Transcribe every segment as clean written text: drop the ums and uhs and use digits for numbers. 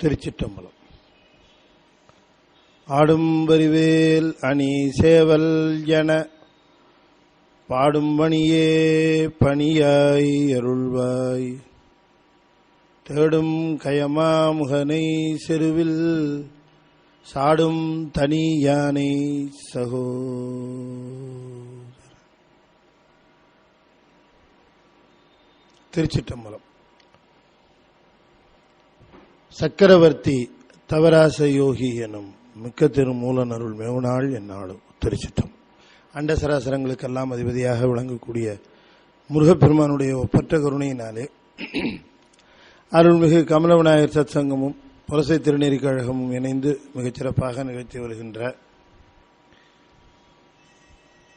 திருச்சிற்றம்பலம். ஆடும்பரிவேல் அணி சேவல் என பாடும் பணியே பணியாய் அருள்வாய். தேடும் கயமாமுகனை செருவில் சாடும் தனி யானை சகோ. திருச்சிற்றம்பலம். சக்கரவர்த்தி தவராச யோகி எனும் மிக்க திருமூலன் அருள் மேவுநாள் என்னாலும் திருச்சிட்டம். அண்ட சராசரங்களுக்கெல்லாம் அதிபதியாக விளங்கக்கூடிய முருகப்பெருமானுடைய ஒப்பற்ற கருணையினாலே அருள்மிகு கமல விநாயகர் சத் சங்கமும் புலசை திருநெறி கழகமும் இணைந்து மிகச்சிறப்பாக நிகழ்த்தி வருகின்ற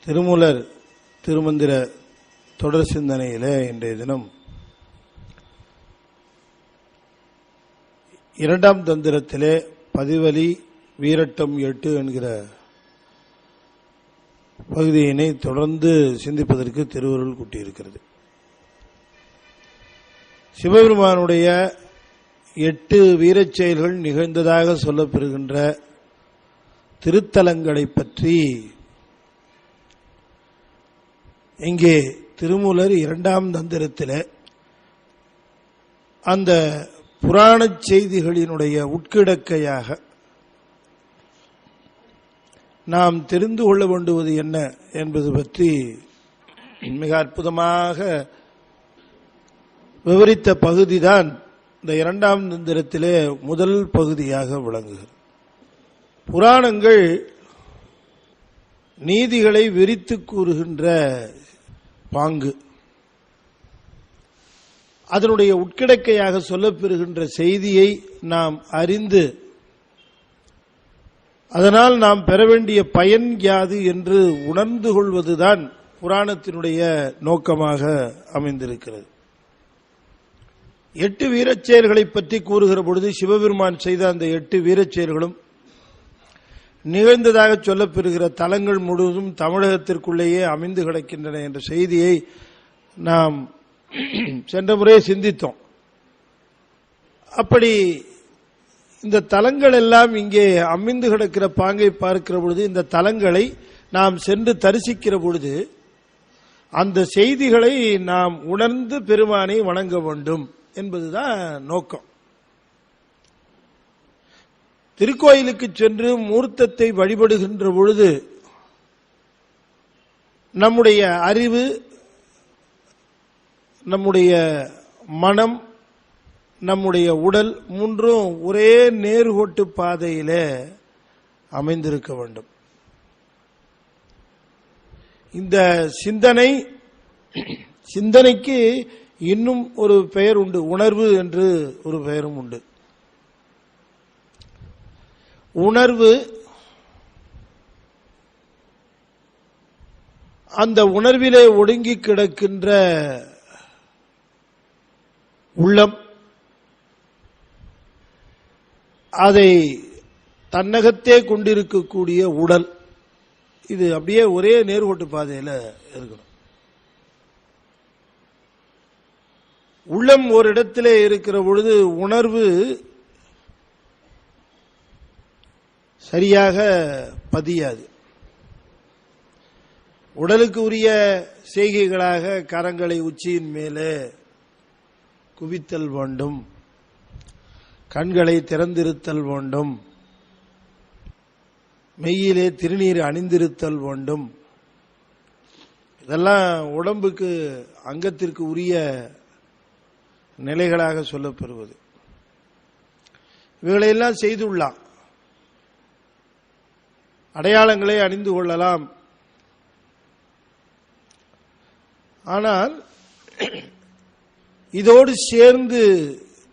திருமூலர் திருமந்திர தொடர் சிந்தனையிலே இன்றைய தினம் இரண்டாம் தந்திரத்திலே பதிவலி வீரட்டம் 8 என்கிற பகுதியினை தொடர்ந்து சிந்திப்பதற்கு திருவருள் கூட்டியிருக்கிறது. சிவபெருமானுடைய 8 வீரச் செயல்கள் நிகழ்ந்ததாக சொல்லப்பெறுகின்ற திருத்தலங்களை பற்றி இங்கே திருமூலர் இரண்டாம் தந்திரத்திலே அந்த புராண செய்திகளினுடைய உட்கிடக்கையாக நாம் தெரிந்து கொள்ள வேண்டுவது என்ன என்பது பற்றி மிக அற்புதமாக விவரித்த பகுதிதான் இந்த இரண்டாம் தந்திரத்திலே முதல் பகுதியாக விளங்குகிறது. புராணங்கள் நீதிகளை விரித்து கூறுகின்ற பாங்கு, அதனுடைய உட்கிடக்கையாக சொல்லப்பெறுகின்ற செய்தியை நாம் அறிந்து அதனால் நாம் பெற வேண்டிய பயன் யாது என்று உணர்ந்து கொள்வதுதான் புராணத்தினுடைய நோக்கமாக அமைந்திருக்கிறது. 8 வீரச் செயல்களை பற்றி கூறுகிற பொழுது சிவபெருமான் செய்த அந்த 8 வீரச் செயல்களும் நிகழ்ந்ததாக சொல்லப்பெறுகிற தலங்கள் முழுவதும் தமிழகத்திற்குள்ளேயே அமைந்து கிடக்கின்றன என்ற செய்தியை நாம் சென்ற முறை சிந்தித்தோம். அப்படி இந்த தலங்கள் எல்லாம் இங்கே அமைந்து கிடக்கிற பாங்கை பார்க்கிற பொழுது, இந்த தலங்களை நாம் சென்று தரிசிக்கிற பொழுது அந்த செய்திகளை நாம் உணர்ந்து பெருமானை வணங்க வேண்டும் என்பதுதான் நோக்கம். திருக்கோயிலுக்கு சென்று மூர்த்தத்தை வழிபடுகின்ற பொழுது நம்முடைய அறிவு, நம்முடைய மனம், நம்முடைய உடல் மூன்றும் ஒரே நேர்கோட்டு பாதையிலே அமைந்திருக்க வேண்டும். இந்த சிந்தனைக்கு இன்னும் ஒரு பெயர் உண்டு, உணர்வு என்று ஒரு பெயரும் உண்டு. உணர்வு, அந்த உணர்விலே ஒடுங்கி கிடக்கின்ற உள்ளம், அதை தன்னகத்தே கொண்டிருக்கக்கூடிய உடல், இது அப்படியே ஒரே நேர்கோட்டு பாதையில் இருக்கணும். உள்ளம் ஒரு இடத்திலே இருக்கிற பொழுது உணர்வு சரியாக பதியாது. உடலுக்கு உரிய செய்கைகளாக கரங்களை உச்சியின் மேலே குவித்தல் வேண்டும், கண்களை திறந்திருத்தல் வேண்டும், மெய்யிலே திருநீர் அணிந்திருத்தல் வேண்டும். இதெல்லாம் உடம்புக்கு அங்கத்திற்கு உரிய நிலைகளாக சொல்லப்பெறுவது. இவைகளையெல்லாம் செய்துள்ளாம். அடையாளங்களை அணிந்து கொள்ளலாம். ஆனால் இதோடு சேர்ந்து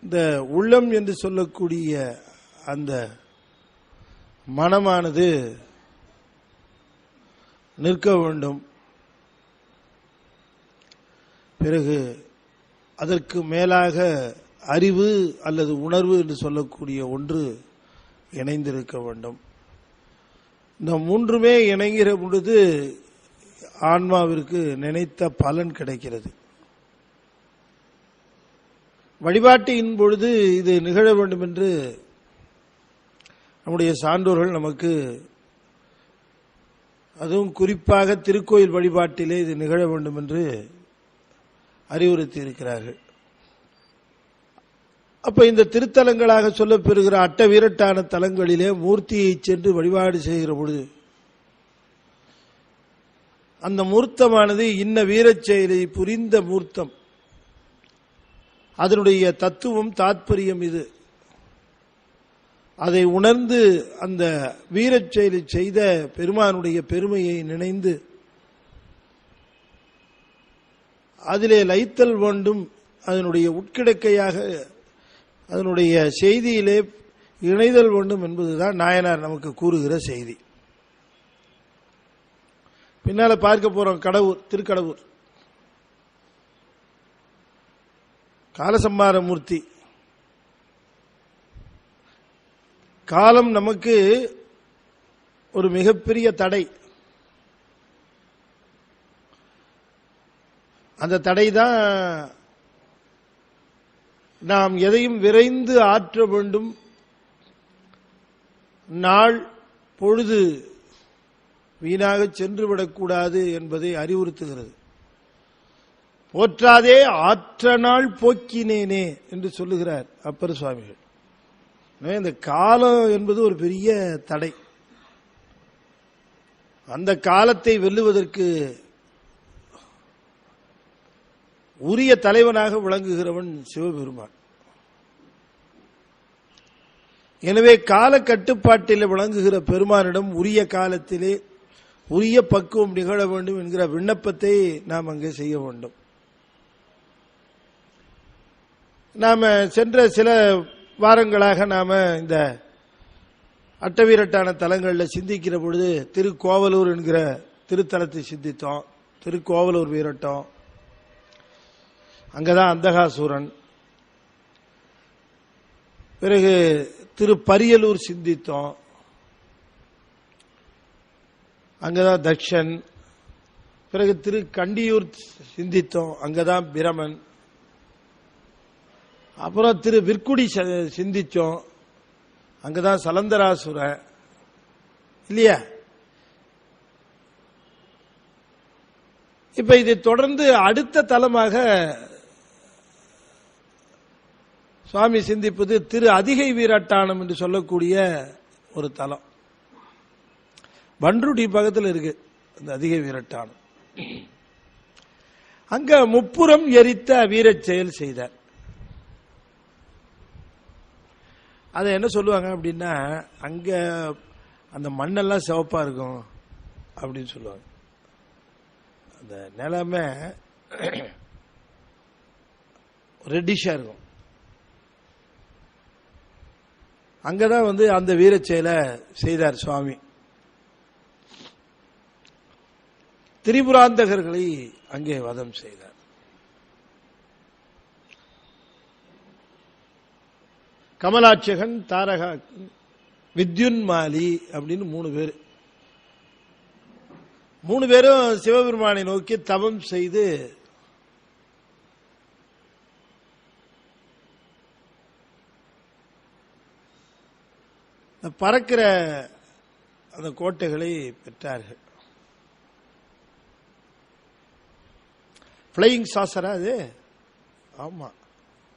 இந்த உள்ளம் என்று சொல்லக்கூடிய அந்த மனமானது நிற்க வேண்டும். பிறகு அதற்கு மேலாக அறிவு அல்லது உணர்வு என்று சொல்லக்கூடிய ஒன்று இணைந்திருக்க வேண்டும். இந்த மூன்றுமே இணைகிற பொழுது ஆன்மாவிற்கு நினைத்த பலன் கிடைக்கிறது. வழிபாட்டின் பொழுது இது நிகழ வேண்டும் என்று நம்முடைய சான்றோர்கள் நமக்கு, அதுவும் குறிப்பாக திருக்கோயில் வழிபாட்டிலே இது நிகழ வேண்டும் என்று அறிவுறுத்தி இருக்கிறார்கள். அப்ப இந்த திருத்தலங்களாக சொல்லப்பெறுகிற அட்டவீரட்டான தலங்களிலே மூர்த்தியை சென்று வழிபாடு செய்கிற பொழுது அந்த மூர்த்தமானது இன்ன வீரச் செயலை புரிந்த மூர்த்தம், அதனுடைய தத்துவம் தாத்பரியம் இது. அதை உணர்ந்து அந்த வீரச் செயலை செய்த பெருமானுடைய பெருமையை நினைந்து அதிலே லயித்தல் வேண்டும், அதனுடைய உட்கிடக்கையாக அதனுடைய செய்தியிலே இணைதல் வேண்டும் என்பதுதான் நாயனார் நமக்கு கூறுகிற செய்தி. பின்னால பார்க்க போறோம் கடவுர், திருக்கடவுர் காலசம்மார மூர்த்தி. காலம் நமக்கு ஒரு மிகப்பெரிய தடை. அந்த தடை தான் நாம் எதையும் விரைந்து ஆற்ற வேண்டும், நாள் பொழுது வீணாக சென்றுவிடக்கூடாது என்பதை அறிவுறுத்துகிறது. போற்றாதே ஆற்ற நாள் போக்கினேனே என்று சொல்லுகிறார் அப்பர் சுவாமிகள். இந்த காலம் என்பது ஒரு பெரிய தடை. அந்த காலத்தை வெல்லுவதற்கு உரிய தலைவனாக விளங்குகிறவன் சிவபெருமான். எனவே கால கட்டுப்பாட்டில் விளங்குகிற பெருமானிடம் உரிய காலத்திலே உரிய பக்குவம் நிகழ வேண்டும் என்கிற விண்ணப்பத்தை நாம் அங்கே செய்ய வேண்டும். நாம சென்ற சில வாரங்களாக நாம இந்த அட்டவீரட்டான தலங்களில் சிந்திக்கிற பொழுது திருக்கோவலூர் என்கிற திருத்தலத்தை சிந்தித்தோம். திருக்கோவலூர் வீரட்டம், அங்கதான் அந்தகாசூரன். பிறகு திருப்பரியலூர் சிந்தித்தோம், அங்கதான் தக்ஷன். பிறகு திரு கண்டியூர் சிந்தித்தோம், அங்கதான் பிரமன். அப்புறம் திரு விற்குடி சிந்திச்சோம், அங்கதான் சலந்தராசுரன் இல்லையா. இப்ப இதை தொடர்ந்து அடுத்த தலமாக சுவாமி சிந்திப்பது திரு அதிகை வீரட்டானம் என்று சொல்லக்கூடிய ஒரு தலம். பன்ருட்டி பக்கத்தில் இருக்கு அந்த அதிகை வீரட்டானம். அங்க முப்புறம் எரித்த வீரச் செயல் செய்தார். அதை என்ன சொல்லுவாங்க அப்படின்னா, அங்க அந்த மண்ணெல்லாம் சிவப்பா இருக்கும் அப்படின்னு சொல்லுவாங்க. அந்த நிலமே ரெட்டிஷா இருக்கும். அங்கதான் அந்த வீரச் செயலை செய்தார் சுவாமி. திரிபுராந்தகர்களை அங்கே வதம் செய்தார். கமலாட்சகன், தாரகா, வித்யுன்மாலி அப்படின்னு 3 பேர். 3 பேரும் சிவபெருமானை நோக்கி தவம் செய்து பறக்கிற அந்த கோட்டைகளை பெற்றார்கள். பிளையிங் சாசரா அது? ஆமா,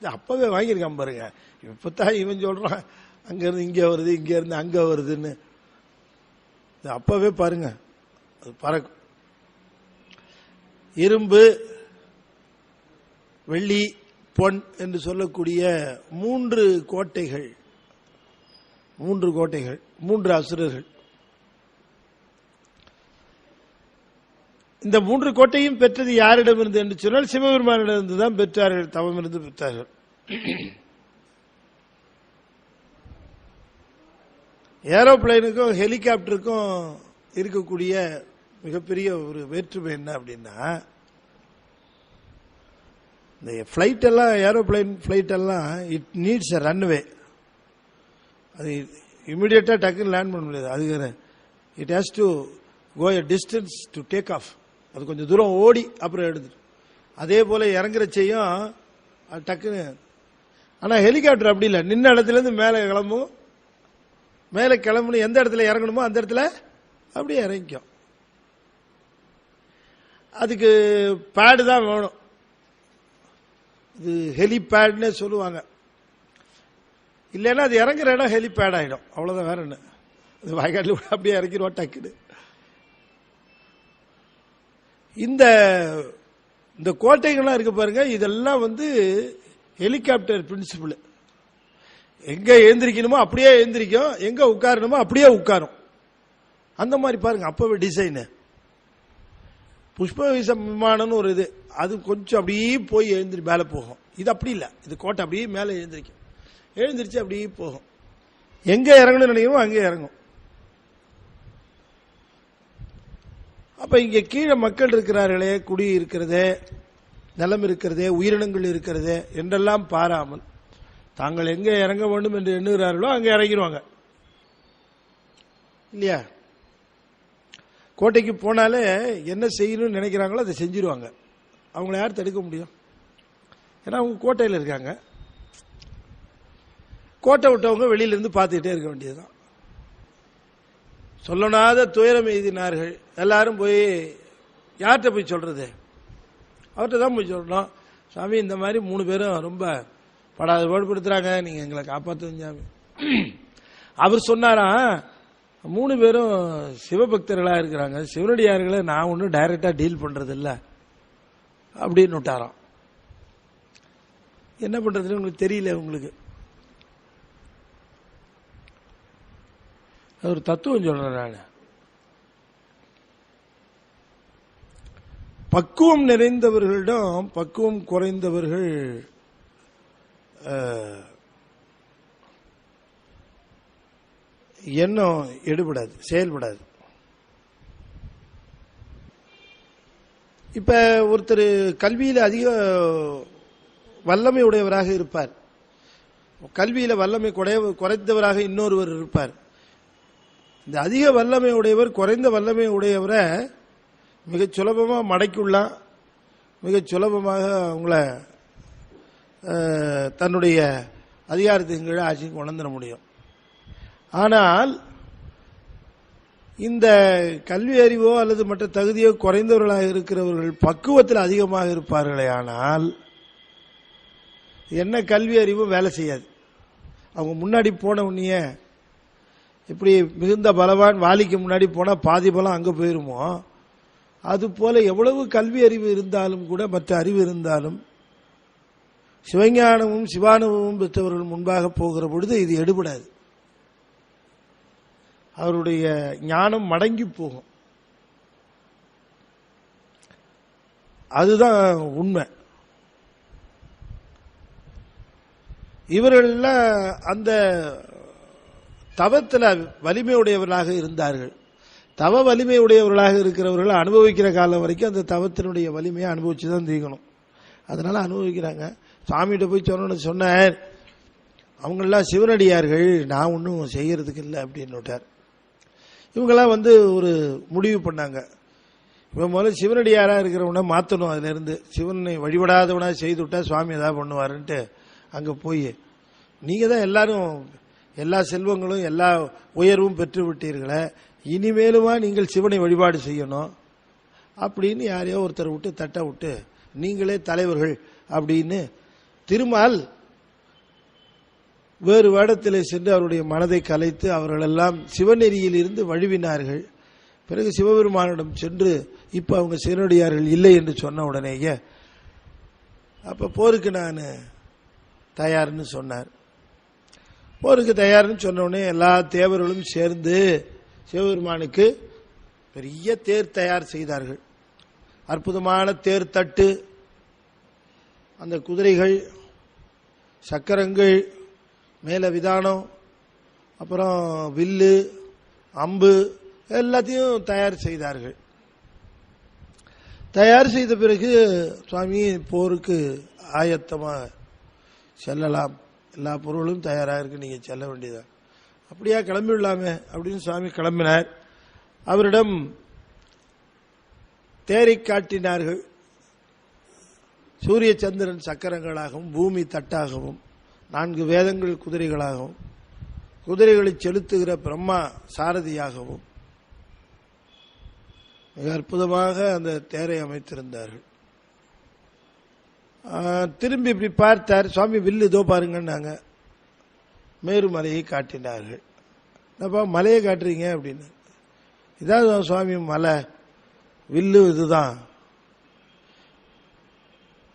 அப்பவே வாங்கியிருக்கான் பாருங்க. இப்பதான் இவன் சொல்றான் அங்க இருந்து இங்க வருது, இங்க இருந்து அங்க வருதுன்னு. அப்பவே பாருங்க அது பறக்கும். இரும்பு, வெள்ளி, பொன் என்று சொல்லக்கூடிய 3 கோட்டைகள், 3 அசுரர்கள். இந்த 3 கோட்டையும் பெற்றது யாரிடமிருந்து என்று சொன்னால் சிவபெருமானிடமிருந்து தான் பெற்றார்கள், தவம் இருந்து பெற்றார்கள். ஏரோப்ளைனுக்கும் ஹெலிகாப்டருக்கும் இருக்கக்கூடிய மிகப்பெரிய ஒரு வேற்றுமை என்ன அப்படின்னா, இந்த பிளைட் எல்லாம், ஏரோப்ளைன் பிளைட் எல்லாம் இட் நீட்ஸ் எ ரன்வே. அது இமிடியேட்டா டக்குன்னு லேண்ட் பண்ண முடியாது. அது it has to go a distance to take off. அது கொஞ்சம் தூரம் ஓடி அப்புறம் எடுத்துட்டு, அதே போல இறங்குற செய்யும் டக்குன்னு ஆனா ஹெலிகாப்டர் அப்படி இல்லை, நின்ன இடத்துல இருந்து மேலே கிளம்பும், மேலே கிளம்பணும், எந்த இடத்துல இறங்கணுமோ அந்த இடத்துல அப்படியே இறங்கிக்கும். அதுக்கு பேடு தான் வேணும், இது ஹெலிபேட்னு சொல்லுவாங்க. இல்லைன்னா அது இறங்குற இடம் ஹெலிபேட் ஆகிடும், அவ்வளோதான். வேற என்ன, அது வயக்காட்டில் அப்படியே இறங்கிடுவா டக்குன்னு. இந்த கோட்டைகள்லாம் இருக்கு பாருங்க, இதெல்லாம் ஹெலிகாப்டர் பிரின்சிபிள். எங்க எழுந்திரிக்கணுமோ அப்படியே எழுந்திரிக்கும், எங்க உட்காரணுமோ அப்படியே உட்காரும். அந்த மாதிரி பாருங்க அப்பவே டிசைனு. புஷ்ப விமானம்னு ஒரு இது, அது கொஞ்சம் அப்படியே போய் எழுந்திரி மேலே போகும். இது அப்படி இல்லை, இது கோட்டை அப்படியே மேலே எழுந்திரிக்கும், எழுந்திரிச்சு அப்படியே போகும். எங்க இறங்கணும்னு நினைக்கிறோம் அங்கே இறங்கும். அப்ப இங்க கீழே மக்கள் இருக்கிறார்களே, குடி இருக்கிறதே, நிலம் இருக்கிறதே, உயிரினங்கள் இருக்கிறதே என்றெல்லாம் பாராமல் தாங்கள் எங்க இறங்க வேண்டும் என்று எண்ணுகிறார்களோ அங்கே இறங்கிடுவாங்க இல்லையா? கோட்டைக்கு போனாலே என்ன செய்யணும்னு நினைக்கிறாங்களோ அதை செஞ்சிருவாங்க. அவங்கள யார் தடுக்க முடியும்? ஏன்னா அவங்க கோட்டையில் இருக்காங்க. கோட்டை விட்டவங்க வெளியிலிருந்து பார்த்துக்கிட்டே இருக்க வேண்டியதுதான். சொல்லனாத துயரம் எய்தினார்கள். எல்லாரும் போய் யார்கிட்ட போய் சொல்றது? அவர்கிட்ட தான் போய் சொல்லணும். சாமி, இந்த மாதிரி 3 பேரும் ரொம்ப படாத பாடுபடுத்துறாங்க, நீங்க எங்களை காப்பாற்றுங்க சாமி. அவர் சொன்னாரா, 3 பேரும் சிவபக்தர்களா இருக்கிறாங்க, சிவனடியார்களை நான் ஒன்றும் டைரக்டா டீல் பண்றது இல்லை அப்படின்னு விட்டாராம். என்ன பண்றதுன்னு உங்களுக்கு தெரியல. உங்களுக்கு ஒரு தத்துவம் சொல்றேன் நான். பக்குவம் நிறைந்தவர்களிடம் பக்குவம் குறைந்தவர்கள் எண்ணம் எடுபடாது, செயல்படாது. இப்ப ஒருத்தர் கல்வியில அதிக வல்லமை உடையவராக இருப்பார், கல்வியில வல்லமை குறைந்தவராக இன்னொருவர் இருப்பார். இந்த அதிக வல்லமை உடையவர் குறைந்த வல்லமை உடையவரை மிகச் சுலபமாக மடக்கியுள்ளான், மிகச் சுலபமாக அவங்கள தன்னுடைய அதிகாரத்தின் கீழே ஆட்சிக்கு கொண்டு முடியும். ஆனால் இந்த கல்வி அறிவோ அல்லது மற்ற தகுதியோ குறைந்தவர்களாக இருக்கிறவர்கள் பக்குவத்தில் அதிகமாக இருப்பார்களே, ஆனால் என்ன கல்வி அறிவும் வேலை செய்யாது. அவங்க முன்னாடி போன உடனே இப்படி மிகுந்த பலவான் வாலிக்கு முன்னாடி போனால் பாதி பலம் அங்கே போயிருமோ, அது போல எவ்வளவு கல்வி அறிவு இருந்தாலும் கூட, மற்ற அறிவு இருந்தாலும், சிவஞானமும் சிவானுபவமும் பெற்றவர்கள் முன்பாக போகிற பொழுது இது எடுபடாது. அவருடைய ஞானம் மடங்கி போகும். அதுதான் உண்மை. இவர்கள்லாம் அந்த தவத்தில் வலிமையுடையவர்களாக இருந்தார்கள். தவ வலிமையுடையவர்களாக இருக்கிறவர்கள் அனுபவிக்கிற காலம் வரைக்கும் அந்த தவத்தினுடைய வலிமையை அனுபவிச்சு தான் தீக்கணும். அதனால அனுபவிக்கிறாங்க. சாமிகிட்ட போய் சொன்னார், அவங்கெல்லாம் சிவனடியார்கள், நான் ஒன்றும் செய்யறதுக்கு இல்லை அப்படின்னு விட்டார். இவங்கெல்லாம் ஒரு முடிவு பண்ணாங்க, இவன் முதல்ல சிவனடியாராக இருக்கிறவனை மாற்றணும், அதுல இருந்து சிவனை வழிபடாதவனா செய்து விட்டா சுவாமி ஏதாவது பண்ணுவாருன்ட்டு அங்கே போய், நீங்க தான் எல்லாரும் எல்லா செல்வங்களும் எல்லா உயர்வும் பெற்று விட்டீர்களே, இனிமேலுமா நீங்கள் சிவனை வழிபாடு செய்யணும் அப்படின்னு யாரையோ ஒருத்தர் விட்டு தட்ட விட்டு, நீங்களே தலைவர்கள் அப்படின்னு திருமால் வேறு வேடத்திலே சென்று அவருடைய மனதை கலைத்து அவர்களெல்லாம் சிவநெறியில் இருந்து வழுவினார்கள். பிறகு சிவபெருமானிடம் சென்று இப்ப அவங்க சிவனடியார்கள் இல்லை என்று சொன்ன உடனேயே அப்ப போருக்கு நான் தயார்னு சொன்னார். போருக்கு தயார்னு சொன்ன உடனே எல்லா தேவர்களும் சேர்ந்து சிவபெருமானுக்கு பெரிய தேர் தயார் செய்தார்கள். அற்புதமான தேர் தட்டு, அந்த குதிரைகள், சக்கரங்கள், மேல விதானம், அப்புறம் வில்லு, அம்பு எல்லாத்தையும் தயார் செய்தார்கள். தயார் செய்த பிறகு சுவாமி போருக்கு ஆயத்தமா செல்லலாம், எல்லா பொருளும் தயாராக இருக்கு, நீங்க செல்ல வேண்டியதா. அப்படியா, கிளம்பி விடலாமே அப்படின்னு சுவாமி கிளம்பினார். அவரிடம் தேரை காட்டினார்கள். சூரிய சந்திரன் சக்கரங்களாகவும் பூமி தட்டாகவும் 4 வேதங்கள் குதிரைகளாகவும், குதிரைகளை செலுத்துகிற பிரம்மா சாரதியாகவும் மிக அற்புதமாக அந்த தேரை அமைத்திருந்தார்கள். திரும்பி இப்படி பார்த்தார். சுவாமி வில்லு இதோ பாருங்கன்னாங்க. மேருமலையை காட்டினார்கள். என்னப்பா மலையை காட்டுறீங்க அப்படின்னு. இதான் சுவாமி மலை, வில்லு இதுதான்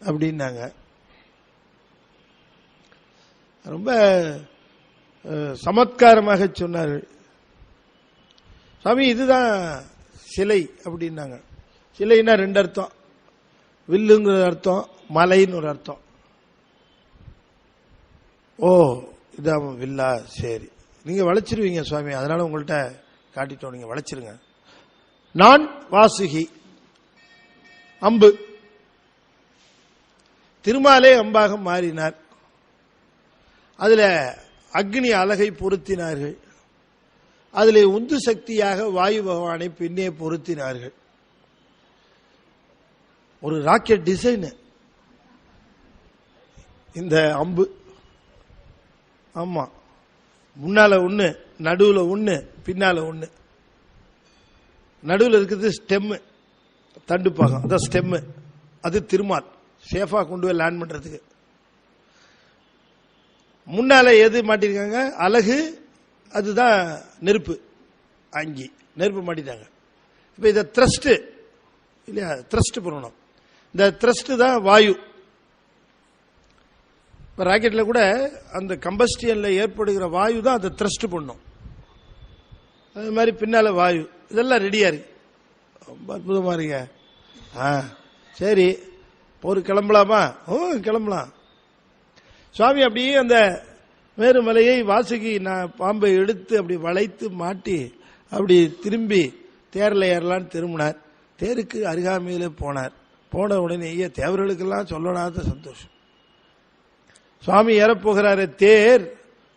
அப்படின்னாங்க. ரொம்ப சமத்காரமாக சொன்னார்கள். சுவாமி இதுதான் சிலை அப்படின்னாங்க. சிலைன்னா 2 அர்த்தம், வில்லுங்கிற அர்த்தம், மலைன்னு ஒரு அர்த்தம். ஓ இதான் வில்லா, சரி நீங்க வளைச்சிருவீங்க சுவாமி, அதனால உங்கள்கிட்ட காட்டிட்டோம், நீங்க வளைச்சிருங்க. நான் வாசுகி, அம்பு. திருமாலே அம்பாக மாறினார். அதுல அக்னி அலகை பொருத்தினார்கள். அதிலே உந்து சக்தியாக வாயு பகவானை பின்னே பொருத்தினார்கள். ஒரு ராக்கெட் டிசைன் இந்த அம்பு. ஆமா, முன்னால 1, நடுவுல 1, பின்னால 1. நடுவில் இருக்கிறது ஸ்டெம், தண்டு பாகம், அதான் ஸ்டெம். அது திருமால் சேஃபா கொண்டு போய் லேண்ட் பண்றதுக்கு. முன்னால எது மாட்டிருக்காங்க? அலகு, அதுதான் நெருப்பு. அங்கி நெருப்பு மாட்டிட்டாங்க. இப்ப இத த்ரஸ்ட் இல்லையா, த்ரஸ்ட் பண்ணணும். இந்த த்ரஸ்ட் தான் வாயு. இப்ப ராக்கெட்ல கூட அந்த கம்பஸ்டியன்ல ஏற்படுகிற வாயு தான் அதை த்ரஸ்ட் பண்ணும். அது மாதிரி பின்னால வாயு, இதெல்லாம் ரெடியா இருக்கு. ரொம்ப அற்புதமா இருக்க. சரி, ஒரு கிளம்பலாமா? கிளம்பலாம். சுவாமி அப்படியே அந்த மேருமலையை வாசுகி பாம்பை எடுத்து அப்படி வளைத்து மாட்டி அப்படி திரும்பி தேரில் ஏறலான்னு திரும்பினார். தேருக்கு அருகாமையில போனார். போன உடனேயே தேவர்களுக்கெல்லாம் சொல்லலாத சந்தோஷம். சுவாமி ஏறப்போகிறாரு தேர்,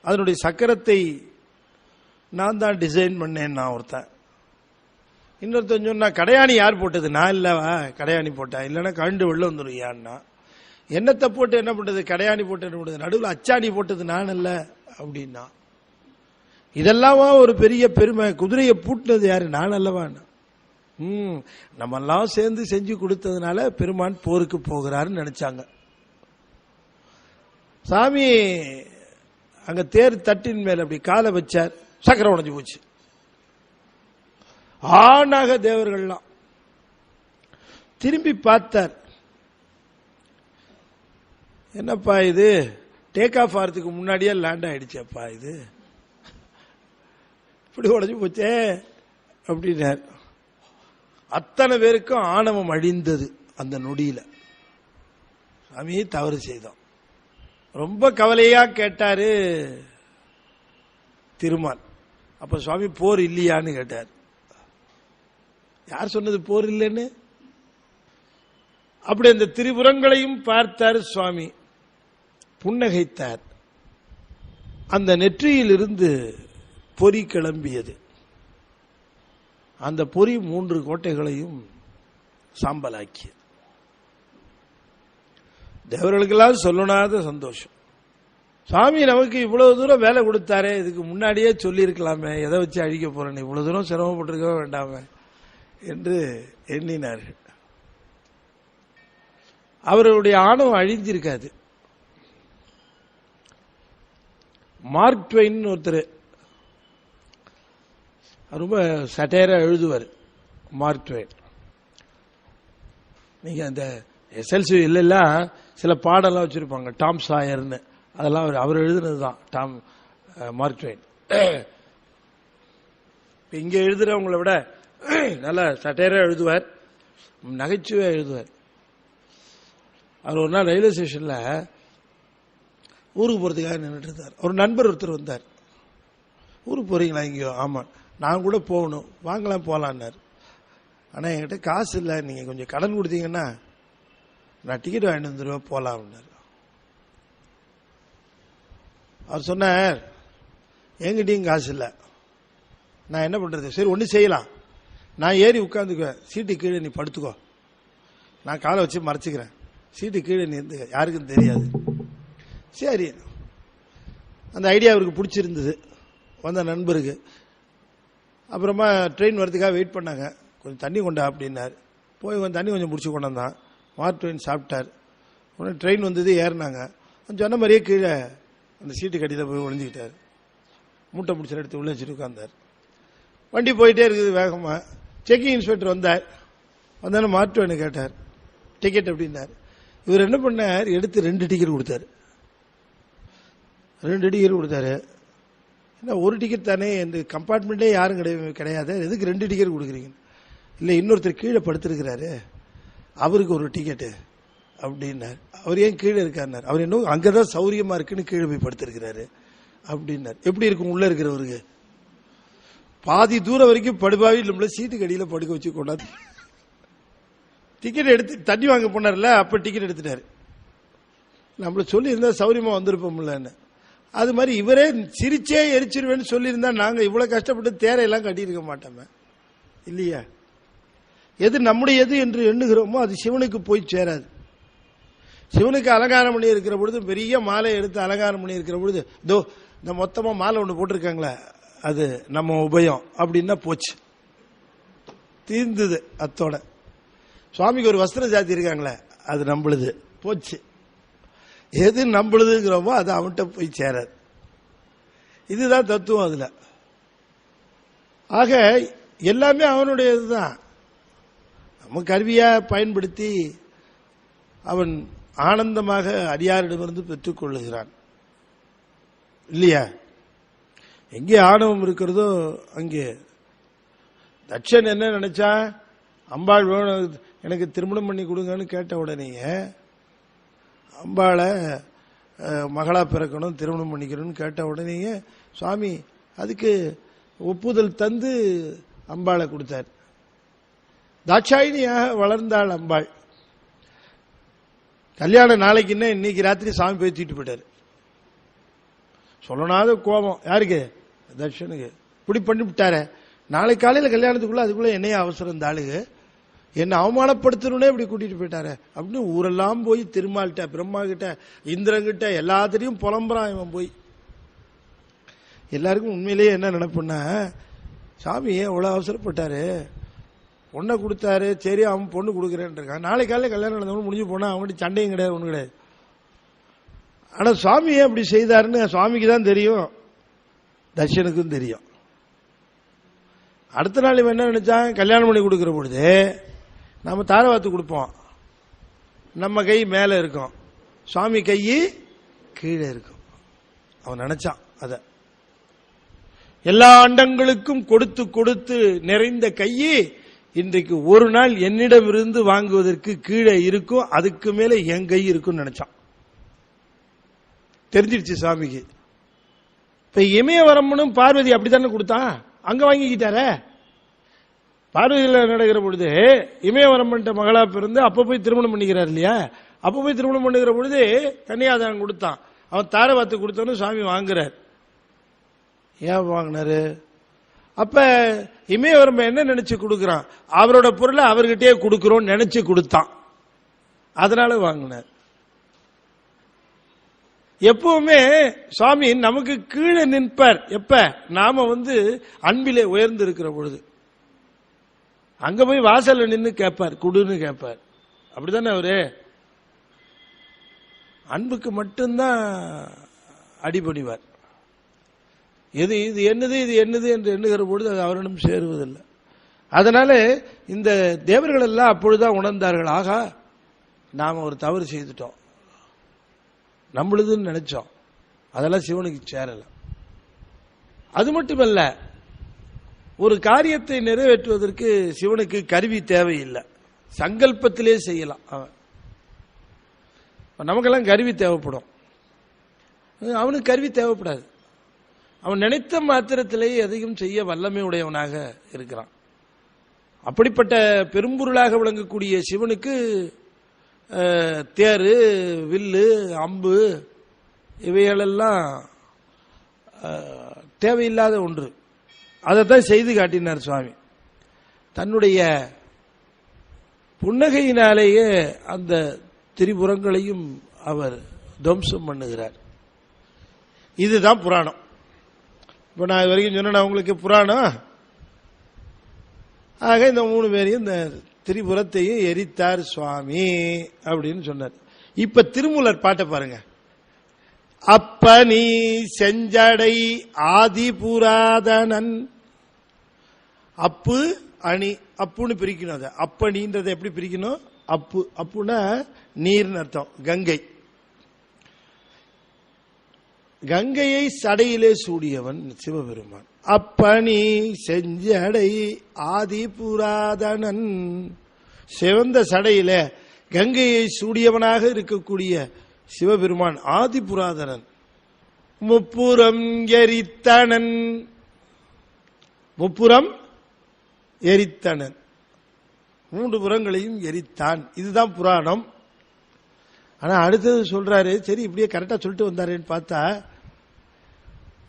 அதனுடைய சக்கரத்தை நான் தான் டிசைன் பண்ணேன். நான் ஒருத்தன், இன்னொருத்தன் சொன்னா கடையாணி யார் போட்டது? நான் இல்லவா கடையாணி போட்டேன், இல்லைன்னா கண்டு வெள்ள வந்துருவியான்னா. என்னத்தை போட்டு என்ன பண்றது, கடையாணி போட்டு என்ன பண்றது, நடுவில் அச்சாணி போட்டது நான் அல்ல அப்படின்னா. இதெல்லாம் ஒரு பெரிய பெருமை. குதிரையை பூட்டினது யாரு? நான் அல்லவா. நம்ம எல்லாம் சேர்ந்து செஞ்சு கொடுத்ததுனால பெருமான் போருக்கு போகிறாருன்னு நினைச்சாங்க. சாமி அங்க தேர் தட்டின் மேல அப்படி காலை வச்சார், சக்கரம் உடைஞ்சு போச்சு. ஆனாக தேவர்கள்லாம் திரும்பி பார்த்தார். என்னப்பா இது, டேக் ஆஃப் ஆகிறதுக்கு முன்னாடியே லேண்ட் ஆயிடுச்சப்பா, இது இப்படி உடைஞ்சு போச்சே அப்படின்னார். அத்தனை பேருக்கும் ஆணவம் அழிந்தது அந்த நொடியில. சாமி தவறு செய்தோம். ரொம்ப கவலையா கேட்டாரு திருமால். அப்ப சுவாமி போர் இல்லையான்னு கேட்டார். யார் சொன்னது போர் இல்லைன்னு? அப்படி அந்த திரிபுரங்களையும் பார்த்தார் சுவாமி, புன்னகைத்தார். அந்த நெற்றியில் இருந்து பொறி கிளம்பியது. அந்த பொறி 3 கோட்டைகளையும் சாம்பலாக்கியது. தேவர்களுக்கெல்லாம் சொல்லணாத சந்தோஷம். சாமி நமக்கு இவ்வளவு தூரம் வேலை கொடுத்தாரே, இதுக்கு முன்னாடியே சொல்லி இருக்கலாமே, எதை வச்சு அழிக்க போறேன்னு, இவ்வளவு தூரம் சிரமப்பட்டிருக்க வேண்டாமே என்று எண்ணினார்கள். அவருடைய ஆணவம் அழிஞ்சிருக்காது. மார்க் ட்வைன் ஒருத்தர் ரொம்ப சட்டையரா எழுதுவார். மார்க் ட்வைன், நீங்க அந்த எஸ்எல்சி இல்ல சில பாடெல்லாம் வச்சிருப்பாங்க, டாம் சாயர்னு, அதெல்லாம் அவர் எழுதுனதுதான் டாம் மார்க் ட்வைன். இங்க எழுதுறவங்களை விட நல்ல சட்டையரா எழுதுவார், நகைச்சுவையா எழுதுவார். அவர் ஒரு நாள் ரயில்வே ஸ்டேஷன்ல ஊருக்கு போறதுக்காக நின்றுட்டு இருந்தார். ஒரு நண்பர் ஒருத்தர் வந்தார். ஊருக்கு போறீங்களா? இங்கேயோ? ஆமா, நான் கூட போகணும், வாங்கலாம் போலான்னார். ஆனா என்கிட்ட காசு இல்லை, நீங்க கொஞ்சம் கடன் கொடுத்தீங்கன்னா நான் டிக்கெட் வாங்கிட்டு வந்துடுவேன், போலாம்னார். அவர் சொன்னார், என்கிட்டயும் காசு இல்லை, நான் என்ன பண்றது? சரி ஒண்ணு செய்யலாம், நான் ஏறி உட்காந்துக்குவேன், சீட்டு கீழே நீ படுத்துக்கோ, நான் காலை வச்சு மறைச்சிக்கிறேன், சீட்டு கீழே நீ யாருக்கும் தெரியாது. சரி அந்த ஐடியா அவருக்கு பிடிச்சிருந்தது வந்த நண்பருக்கு. அப்புறமா ட்ரெயின் வரதுக்காக வெயிட் பண்ணாங்க. கொஞ்சம் தண்ணி கொண்டா அப்படின்னார். போய் கொஞ்சம் தண்ணி கொஞ்சம் பிடிச்சி கொண்டு வந்தான். மார்க் ட்ரெயின் சாப்பிட்டார். உடனே ட்ரெயின் வந்தது, ஏறினாங்க. சொன்ன மாதிரியே கீழே அந்த சீட்டு கட்டியில் போய் ஒழிஞ்சிக்கிட்டார். மூட்டை பிடிச்ச எடுத்து உள்ளே வச்சுட்டு உட்கார்ந்தார். வண்டி போயிட்டே இருக்குது வேகமாக. செக்கிங் இன்ஸ்பெக்டர் வந்தார். வந்தாலும் மார்க் ட்ரெயின் கேட்டார், டிக்கெட் அப்படின்னார். இவர் என்ன பண்ணார், எடுத்து 2 டிக்கெட் கொடுத்தாரு. 2 டிக்கெட் கொடுத்தாரு. என்ன ஒரு டிக்கெட் தானே, இந்த கம்பார்ட்மெண்ட்டே யாரும் கிடையாது, எதுக்கு 2 டிக்கெட் கொடுக்குறீங்க? இல்லை, இன்னொருத்தர் கீழே படுத்திருக்கிறாரு, அவருக்கு ஒரு டிக்கெட்டு அப்படின்னார். அவர் ஏன் கீழே இருக்காருனார். அவர் என்ன அங்கதான் சௌரியமா இருக்குன்னு கீழே போய் படுத்திருக்கிறாரு அப்படின்னார். எப்படி இருக்கும் உள்ள இருக்கிறவருக்கு? பாதி தூரம் வரைக்கும் படுபாவி நம்மள சீட்டு கடியில படுக்க வச்சு கொண்டாந்து டிக்கெட் எடுத்து தண்ணி வாங்க போனார்ல, அப்ப டிக்கெட் எடுத்துட்டாரு. நம்மள சொல்லி இருந்தா சௌரியமா வந்திருப்போம்லன்னு. அது மாதிரி இவரே சிரிச்சே எரிச்சிருவேன்னு சொல்லியிருந்தா நாங்க இவ்வளவு கஷ்டப்பட்டு தேரையெல்லாம் கட்டியிருக்க மாட்டோமே இல்லையா? எது நம்முடையது என்று எண்ணுகிறோமோ அது சிவனுக்கு போய் சேராது. சிவனுக்கு அலங்காரம் பண்ணி இருக்கிற பொழுது, பெரிய மாலை எடுத்து அலங்காரம் பண்ணி இருக்கிற பொழுது, இதோ இந்த மொத்தமா மாலை ஒன்று போட்டிருக்காங்களே அது நம்ம உபயம் அப்படின்னா போச்சு, தீர்ந்தது அத்தோட. சுவாமிக்கு ஒரு வஸ்திரம் சாத்தி இருக்காங்களே அது நம்மளுது, போச்சு. எது நம்மளுதுங்கிறோமோ அது அவன்கிட்ட போய் சேராது. இதுதான் தத்துவம். அதுல ஆக எல்லாமே அவனுடையதுதான். நம்ம கருவியா பயன்படுத்தி அவன் ஆனந்தமாக அடியாரிடமிருந்து பெற்றுக் கொள்ளுகிறான் இல்லையா? எங்கே ஆணவம் இருக்கிறதோ அங்கே. தட்சன் என்ன நினைச்சா, அம்பாள் வேணும் எனக்கு திருமணம் பண்ணி கொடுங்கன்னு கேட்ட உடனேயே, அம்பாளை மகளா பிறக்கணும் திருமணம் பண்ணிக்கணும்னு கேட்ட உடனேயே சுவாமி அதுக்கு ஒப்புதல் தந்து அம்பாளை கொடுத்தார். தாட்சாயினியாக வளர்ந்தாள் அம்பாள். கல்யாணம் நாளைக்குன்னா இன்னைக்கு ராத்திரி சாமி போய் தூக்கிட்டு போயிட்டாரு. சொல்லனாத கோபம் யாருக்கு? தட்சனுக்கு. இப்படி பண்ணி விட்டார. நாளைக்கு காலையில் கல்யாணத்துக்குள்ள அதுக்குள்ள என்னைய அவசரம், இந்த ஆளுக்கு என்ன அவமானப்படுத்தணும்னே இப்படி கூட்டிட்டு போயிட்டாரு அப்படின்னு ஊரெல்லாம் போய் திருமால்கிட்ட, பிரம்மா கிட்ட, இந்திரங்கிட்ட எல்லாத்திலையும் புலம்புறான் இவன் போய். எல்லாருக்கும் உண்மையிலேயே என்ன நினைப்புன்னா, சாமி ஏன் இவ்வளவு அவசரப்பட்டாரு, பொண்ணை கொடுத்தாரு, சரி அவன் பொண்ணு கொடுக்குறேன் இருக்கான். நாளைக்கு காலையில் கல்யாணம் நடந்தவங்க முடிஞ்சு போனா அவங்ககிட்ட சண்டையும் கிடையாது, ஒன்றும் கிடையாது. ஆனா சுவாமி ஏன் அப்படி செய்தாருன்னு சுவாமிக்கு தான் தெரியும், தட்சனுக்கும் தெரியும். அடுத்த நாள் இவன் என்ன நினைச்சான், கல்யாணம் பண்ணி கொடுக்கிற பொழுது நம்ம தாரவாத்து கொடுப்போம், நம்ம கை மேல இருக்கும், சுவாமி கை கீழே இருக்கும். அவன் நினைச்சான் அத. எல்லா அண்டங்களுக்கும் கொடுத்து கொடுத்து நிறைந்த கையை இன்றைக்கு ஒரு நாள் என்னிடமிருந்து வாங்குவதற்கு கீழே இருக்கும், அதுக்கு மேல என் கை இருக்கும் நினைச்சான். தெரிஞ்சிருச்சு சாமிக்கு. இப்ப இமயவரம்பனும் பார்வதி அப்படித்தானே கொடுத்தான், அங்க வாங்கிக்கிட்டார. பார்வதியில நடக்கிற பொழுது இமயவரம்பன் மகளா பிறந்து அப்ப போய் திருமணம் பண்ணிக்கிறார் இல்லையா? அப்ப போய் திருமணம் பண்ணுகிற பொழுது கன்னியாதானம் கொடுத்தான். அவன் தாரவாத்து கொடுத்தோன்னு சுவாமி வாங்குறார். ஏன் வாங்கினாரு? அப்ப இமயவரம்பன் என்ன நினைச்சு கொடுக்கிறான், அவரோட பொருளை அவர்கிட்டயே கொடுக்கிறோம் நினைச்சு கொடுத்தான், அதனால வாங்கினார். எப்பவுமே சுவாமி நமக்கு கீழே நிற்பார். எப்ப நாம அன்பிலே உயர்ந்து இருக்கிற பொழுது அங்க போய் வாசல்ல நின்று கேட்பார், குடுன்னு கேட்பார். அப்படித்தானே அவரு அன்புக்கு மட்டும்தான் அடிபணிவார். எது இது என்னது இது என்னது என்று எண்ணுகிற பொழுது அது அவரிடம் சேருவதில்லை. அதனால இந்த தேவர்கள் எல்லாம் அப்பொழுதுதான் உணர்ந்தார்கள், ஆகா நாம ஒரு தவறு செய்துட்டோம், நம்மளுதுன்னு நினைச்சோம், அதெல்லாம் சிவனுக்கு சேரல. அது மட்டுமல்ல, ஒரு காரியத்தை நிறைவேற்றுவதற்கு சிவனுக்கு கருவி தேவையில்லை, சங்கல்பத்திலே செய்யலாம். நமக்கெல்லாம் கருவி தேவைப்படும், அவனுக்கு கருவி தேவைப்படாது. அவன் நினைத்த மாத்திரத்திலேயே எதையும் செய்ய வல்லமை உடையவனாக இருக்கிறான். அப்படிப்பட்ட பெரும்பொருளாக விளங்கக்கூடிய சிவனுக்கு தேரு, வில்லு, அம்பு இவைகளெல்லாம் தேவையில்லாத ஒன்று. அதைத்தான் செய்து காட்டினார் சுவாமி. தன்னுடைய புன்னகையினாலேயே அந்த திரிபுரங்களையும் அவர் துவம்சம் பண்ணுகிறார். இதுதான் புராணம். இப்ப நான் இது வரைக்கும் சொன்ன உங்களுக்கு புராணம். ஆக இந்த 3 பேரையும் இந்த திரிபுரத்தையும் எரித்தார் சுவாமி அப்படின்னு சொன்னார். இப்ப திருமூலர் பாட்டை பாருங்க. அப்பனி செஞ்சடை ஆதிபுராதனன். அப்பு அணி, அப்புன்னு பிரிக்கணும். அதை அப்பணின்றதை எப்படி பிரிக்கணும்? அப்பு, அப்புன்னா நீர்னு அர்த்தம். கங்கை, கங்கையை சடையிலே சூடியவன் சிவபெருமான். அப்பனி செஞ்சடை ஆதிபுராதனன், சிவந்த சடையில கங்கையை சூடியவனாக இருக்கக்கூடிய சிவபெருமான் ஆதிபுராதனன். முப்புறம் எரித்தனன், முப்புறம் எரித்தனன், 3 புறங்களையும் எரித்தான். இதுதான் புராணம். ஆனா அடுத்தது சொல்றாரு, சரி இப்படியே கரெக்டா சொல்லிட்டு வந்தாருன்னு பார்த்தா,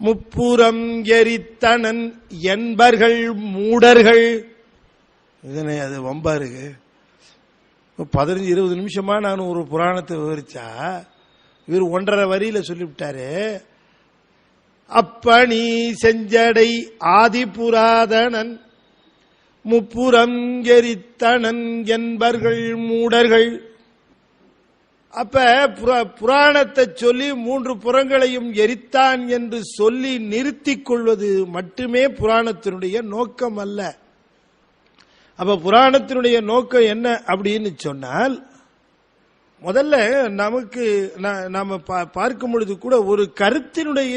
முப்புறம் எரித்தனன் என்பர்கள் மூடர்கள். இதனை அது வம்பா இருக்கு. 15-20 நிமிஷமா நான் ஒரு புராணத்தை விவரிச்சா இவர் 1.5 வரியில சொல்லிவிட்டாரு. அப்பனி செஞ்சடை ஆதிபுராதனன் முப்புறம் எரித்தனன் என்பர்கள் மூடர்கள். அப்ப புராணத்தை சொல்லி 3 புறங்களையும் எரித்தான் என்று சொல்லி நிறுத்திக் கொள்வது மட்டுமே புராணத்தினுடைய நோக்கம் அல்ல. அப்ப புராணத்தினுடைய நோக்கம் என்ன அப்படின்னு சொன்னால், முதல்ல நமக்கு நாம பார்க்கும் பொழுது கூட ஒரு கருத்தினுடைய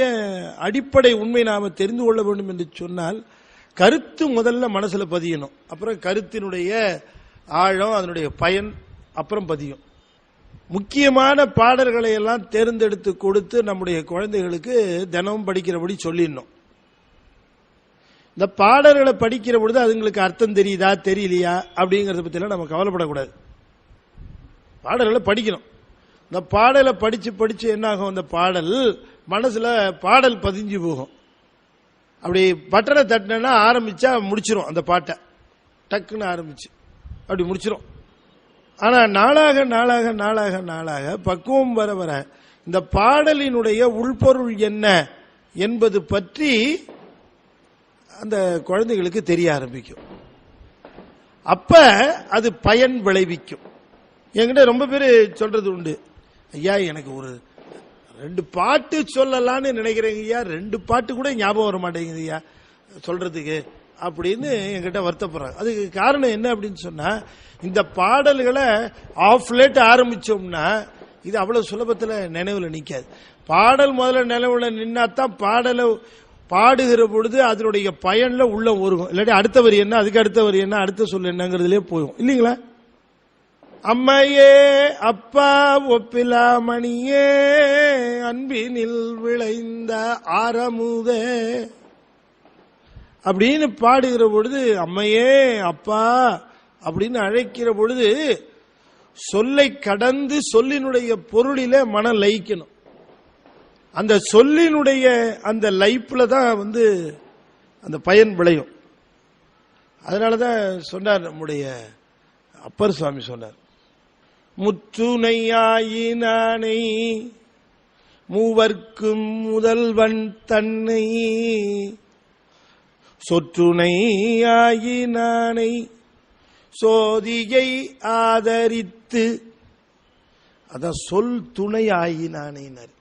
அடிப்படை உண்மை நாம தெரிந்து கொள்ள வேண்டும் என்று சொன்னால், கருத்து முதல்ல மனசுல பதியணும். அப்புறம் கருத்தினுடைய ஆழம், அதனுடைய பயன் அப்புறம் பதியும். முக்கியமான பாடல்களை எல்லாம் தேர்ந்தெடுத்து கொடுத்து நம்முடைய குழந்தைகளுக்கு தினமும் படிக்கிறபடி சொல்லிடணும். இந்த பாடல்களை படிக்கிற பொழுது அதுங்களுக்கு அர்த்தம் தெரியுதா தெரியலையா அப்படிங்கறத பத்தி எல்லாம் நம்ம கவலைப்படக்கூடாது. பாடல்களை படிக்கணும். இந்த பாடலை படிச்சு படிச்சு என்ன ஆகும், அந்த பாடல் மனசுல பாடல் பதிஞ்சு போகும். அப்படி பட்டனை தட்டினா ஆரம்பிச்சா முடிச்சிரும், அந்த பாட்டை டக்குன்னு ஆரம்பிச்சு அப்படி முடிச்சிரும். ஆனா நாளாக நாளாக நாளாக நாளாக பக்குவம் வர வர இந்த பாடலினுடைய உள்பொருள் என்ன என்பது பற்றி அந்த குழந்தைகளுக்கு தெரிய ஆரம்பிக்கும். அப்ப அது பயன் விளைவிக்கும். என்கிட்ட ரொம்ப பேர் சொல்றது உண்டு, ஐயா எனக்கு ஒரு 2 பாட்டு சொல்லலான்னு நினைக்கிறேங்க ஐயா, 2 பாட்டு கூட ஞாபகம் வர மாட்டேங்குது ஐயா சொல்றதுக்கு அப்படின்னு என்கிட்ட வருத்தப்படுறாங்க. அதுக்கு காரணம் என்ன அப்படின்னு சொன்னா, இந்த பாடல்களை ஆஃப் லேட் ஆரம்பிச்சோம்னா இது அவ்வளவு சுலபத்தில் நினைவுல நிற்காது. பாடல் முதல்ல நினைவுல நின்னாதான் பாடலை பாடுகிற பொழுது அதனுடைய பயன்ல உள்ள வருகும். இல்லாட்டி அடுத்த வரி என்ன, அதுக்கு அடுத்த வரி என்ன, அடுத்த சொல்ல என்னங்கிறதுலே போகும் இல்லீங்களா? அம்மையே அப்பா ஒப்பிலாமணியே அன்பினில் விளைந்த ஆரமுதே அப்படின்னு பாடுகிற பொழுது, அம்மையே அப்பா அப்படின்னு அழைக்கிற பொழுது சொல்லை கடந்து சொல்லினுடைய பொருளில மனம் லயிக்கணும். அந்த சொல்லினுடைய அந்த லைஃப்ல தான் அந்த பயன் விளையும். அதனாலதான் சொன்னார் நம்முடைய அப்பர் சுவாமி சொன்னார், முற்றுணையாயினானை மூவர்க்கும் முதல்வன் தன்னை சொற்றுணையாயினானை சோதியை ஆதரித்து. அதான் சொல் துணை ஆயினானைனார்.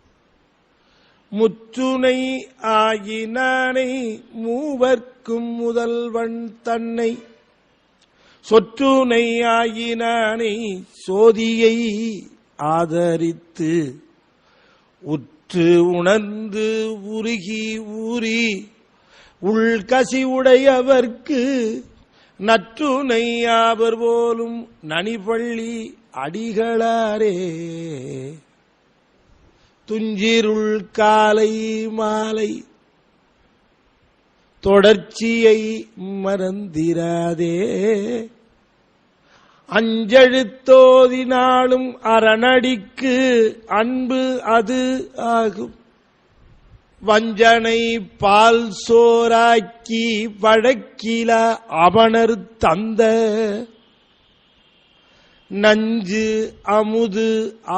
முற்றுணை ஆயினானை மூவர்க்கும் முதல்வன் தன்னை சொற்றுணை ஆயினானை சோதியை ஆதரித்து உற்று உணர்ந்து உருகி ஊறி உள்கசி உடையவர்க்கு நற்றுணையாவர் போலும் நனிபள்ளி அடிகளாரே துஞ்சிருள் காலை மாலை தொடர்ச்சியை மறந்திராதே அஞ்செழுத்தோதினாலும் அரணடிக்கு அன்பு அது ஆகும் வஞ்சனை பால் சோராக்கி வழக்கில அவனர் தந்த நஞ்சு அமுது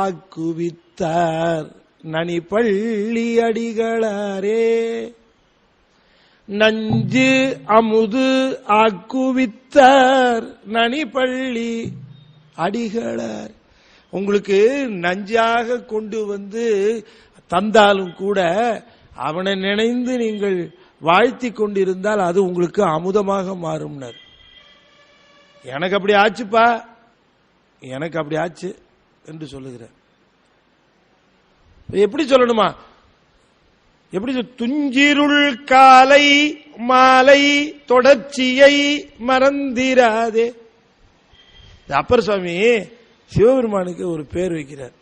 ஆக்குவித்தார் நனி பள்ளி அடிகளாரே. நஞ்சு அமுது ஆக்குவித்தார் நனி பள்ளி அடிகளார். உங்களுக்கு நஞ்சாக கொண்டு வந்து தந்தாலும் கூட அவனை நினைந்து நீங்கள் வாழ்த்தி கொண்டிருந்தால் அது உங்களுக்கு அமுதமாக மாறும்னர். எனக்கு அப்படி ஆச்சுப்பா, எனக்கு அப்படி ஆச்சு என்று சொல்லுகிறார். எப்படி சொல்லணுமா? எப்படி? துஞ்சிருள் காலை மாலை தொடர்ச்சியை மறந்திராதே. அப்பர் சுவாமி சிவபெருமானுக்கு ஒரு பேர் வைக்கிறார்.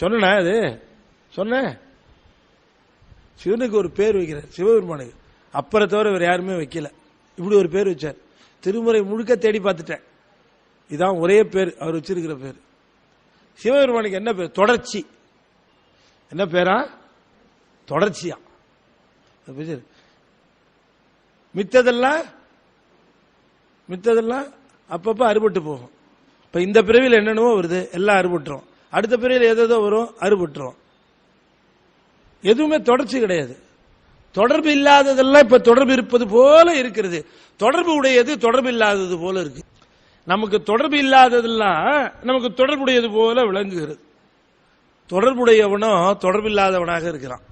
சொன்ன அது சொன்ன சிவனுக்கு ஒரு பேர் வைக்கிறார். சிவபெருமானுக்கு அப்பரை தவிர வேற யாருமே வைக்கல. இப்படி ஒரு பேர் வச்சார். திருமுறை முழுக்க தேடி பார்த்துட்டேன், இதான் ஒரே பேர் அவர் வச்சிருக்கிற பேர். சிவபெருமானுக்கு என்ன பேர்? தொடர்ச்சி. என்ன பேரா? தொடர்ச்சியா. மித்ததெல்லாம் அப்பப்ப அறுபட்டு போகும். இப்ப இந்த பிறவியில் என்னென்னவோ வருது, எல்லாம் அறுபட்டுரும். அடுத்த பிறவியில் ஏதோ வரும், அறுபட்டுரும். எதுவுமே தொடர்ச்சி கிடையாது. தொடர்பு இல்லாததெல்லாம் இப்ப தொடர்பு இருப்பது போல இருக்கிறது. தொடர்பு உடையது தொடர்பு இல்லாதது போல இருக்கு. நமக்கு தொடர்பு இல்லாததெல்லாம் நமக்கு தொடர்புடையது போல விளங்குகிறது. தொடர்புடையவனோ தொடர்பு இல்லாதவனாக இருக்கிறான்.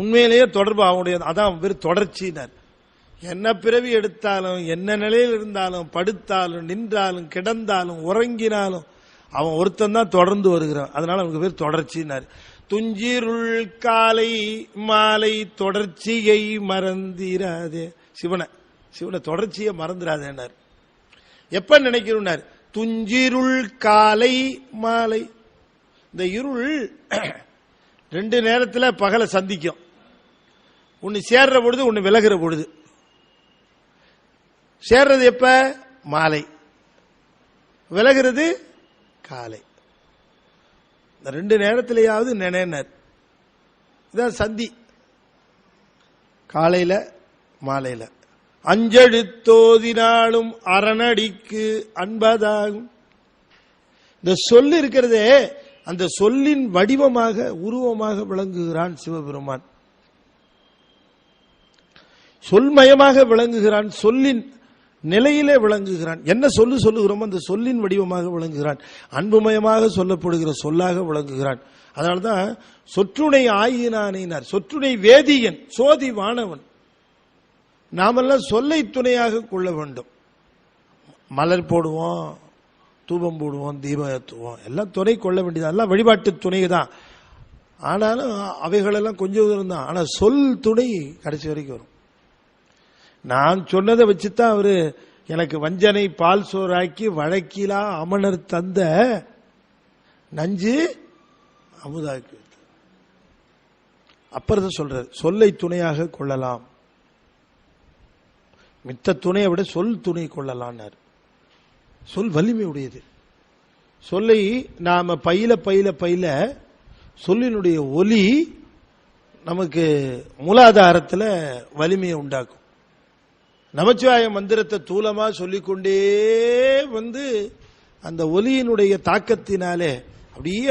உண்மையிலேயே தொடர்பு அவனுடையது. அதான் பேர் தொடர்ச்சியினர். என்ன பிறவி எடுத்தாலும், என்ன நிலையில் இருந்தாலும், படுத்தாலும், நின்றாலும், கிடந்தாலும், உறங்கினாலும் அவன் ஒருத்தன் தான் தொடர்ந்து வருகிறான். அதனால அவனுக்கு பேர் தொடர்ச்சினார். துஞ்சிருள் காலை மாலை தொடர்ச்சியை மறந்திராதே. சிவனை தொடர்ச்சியை மறந்துடாதேனார். எப்ப நினைக்கிறோம்? துஞ்சிருள் காலை மாலை. இந்த இருள் ரெண்டு நேரத்தில் பகலை சந்திக்கும். ஒன்னு சேர்ற பொழுது, ஒன்னு விலகிற பொழுது. சேர்றது எப்ப? மாலை. விலகிறது காலை. இந்த ரெண்டு நேரத்திலேயாவது நினைனர். இதான் சந்தி. காலையில மாலையில. அஞ்செழுத்தோதினாலும் அரணடிக்கு அன்பதாகும். இந்த சொல் இருக்கிறதே, அந்த சொல்லின் வடிவமாக உருவமாக விளங்குகிறான் சிவபெருமான். சொல்மயமாக விளங்குகிறான். சொல்லின் நிலையிலே விளங்குகிறான். என்ன சொல்லுகிறோமோ அந்த சொல்லின் வடிவமாக விளங்குகிறான். அன்புமயமாக சொல்லப்படுகிற சொல்லாக விளங்குகிறான். அதனால்தான் சொற்றுணை ஆயினானார். சொற்றுணை வேதியன், சோதி வானவன். நாமெல்லாம் சொல்லை துணையாக கொள்ள வேண்டும். மலர் போடுவோம், தூபம் போடுவோம், தீபம் ஏற்றுவோம், எல்லாம் துணை கொள்ள வேண்டியது. எல்லாம் வழிபாட்டு துணை தான். ஆனாலும் அவைகளெல்லாம் கொஞ்சம் தூரம் தான். ஆனால் சொல் துணை கடைசி வரைக்கும் வரும். நான் சொன்னதை வச்சுதான் அவரு எனக்கு வஞ்சனை பால் சோறாக்கி வழக்கிலா அமனர் தந்த நஞ்சு அமுதாக்கி. அப்புறம் சொல்றாரு, சொல்லை துணையாக கொள்ளலாம். மித்த துணையை விட சொல் துணை கொள்ளலாம். சொல் வலிமை உடையது. சொல்லை நாம பயில சொல்லினுடைய ஒலி நமக்கு மூலாதாரத்தில் வலிமையை உண்டாக்கும். நமச்சிவாய மந்திரத்தை தூலமா சொல்லிக்கொண்டே வந்து அந்த ஒலியினுடைய தாக்கத்தினாலே அப்படியே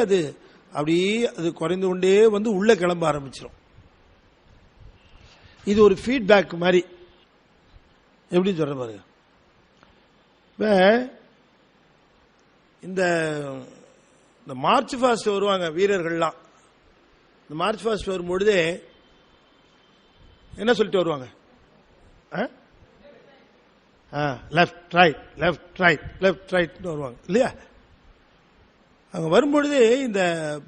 அது குறைந்து கொண்டே வந்து உள்ள கிளம்ப ஆரம்பிச்சிடும். இது ஒரு ஃபீட்பேக் மாதிரி. எப்படி சொல்ற பாருங்க. இந்த மார்ச் பாஸ்ட் வருவாங்க வீரர்கள்லாம். இந்த மார்ச் பாஸ்ட் வரும்பொழுதே என்ன சொல்லிட்டு வருவாங்க? Left right left right left right வருவாங்க இல்லையா? அங்க வரும்பொழுது இந்த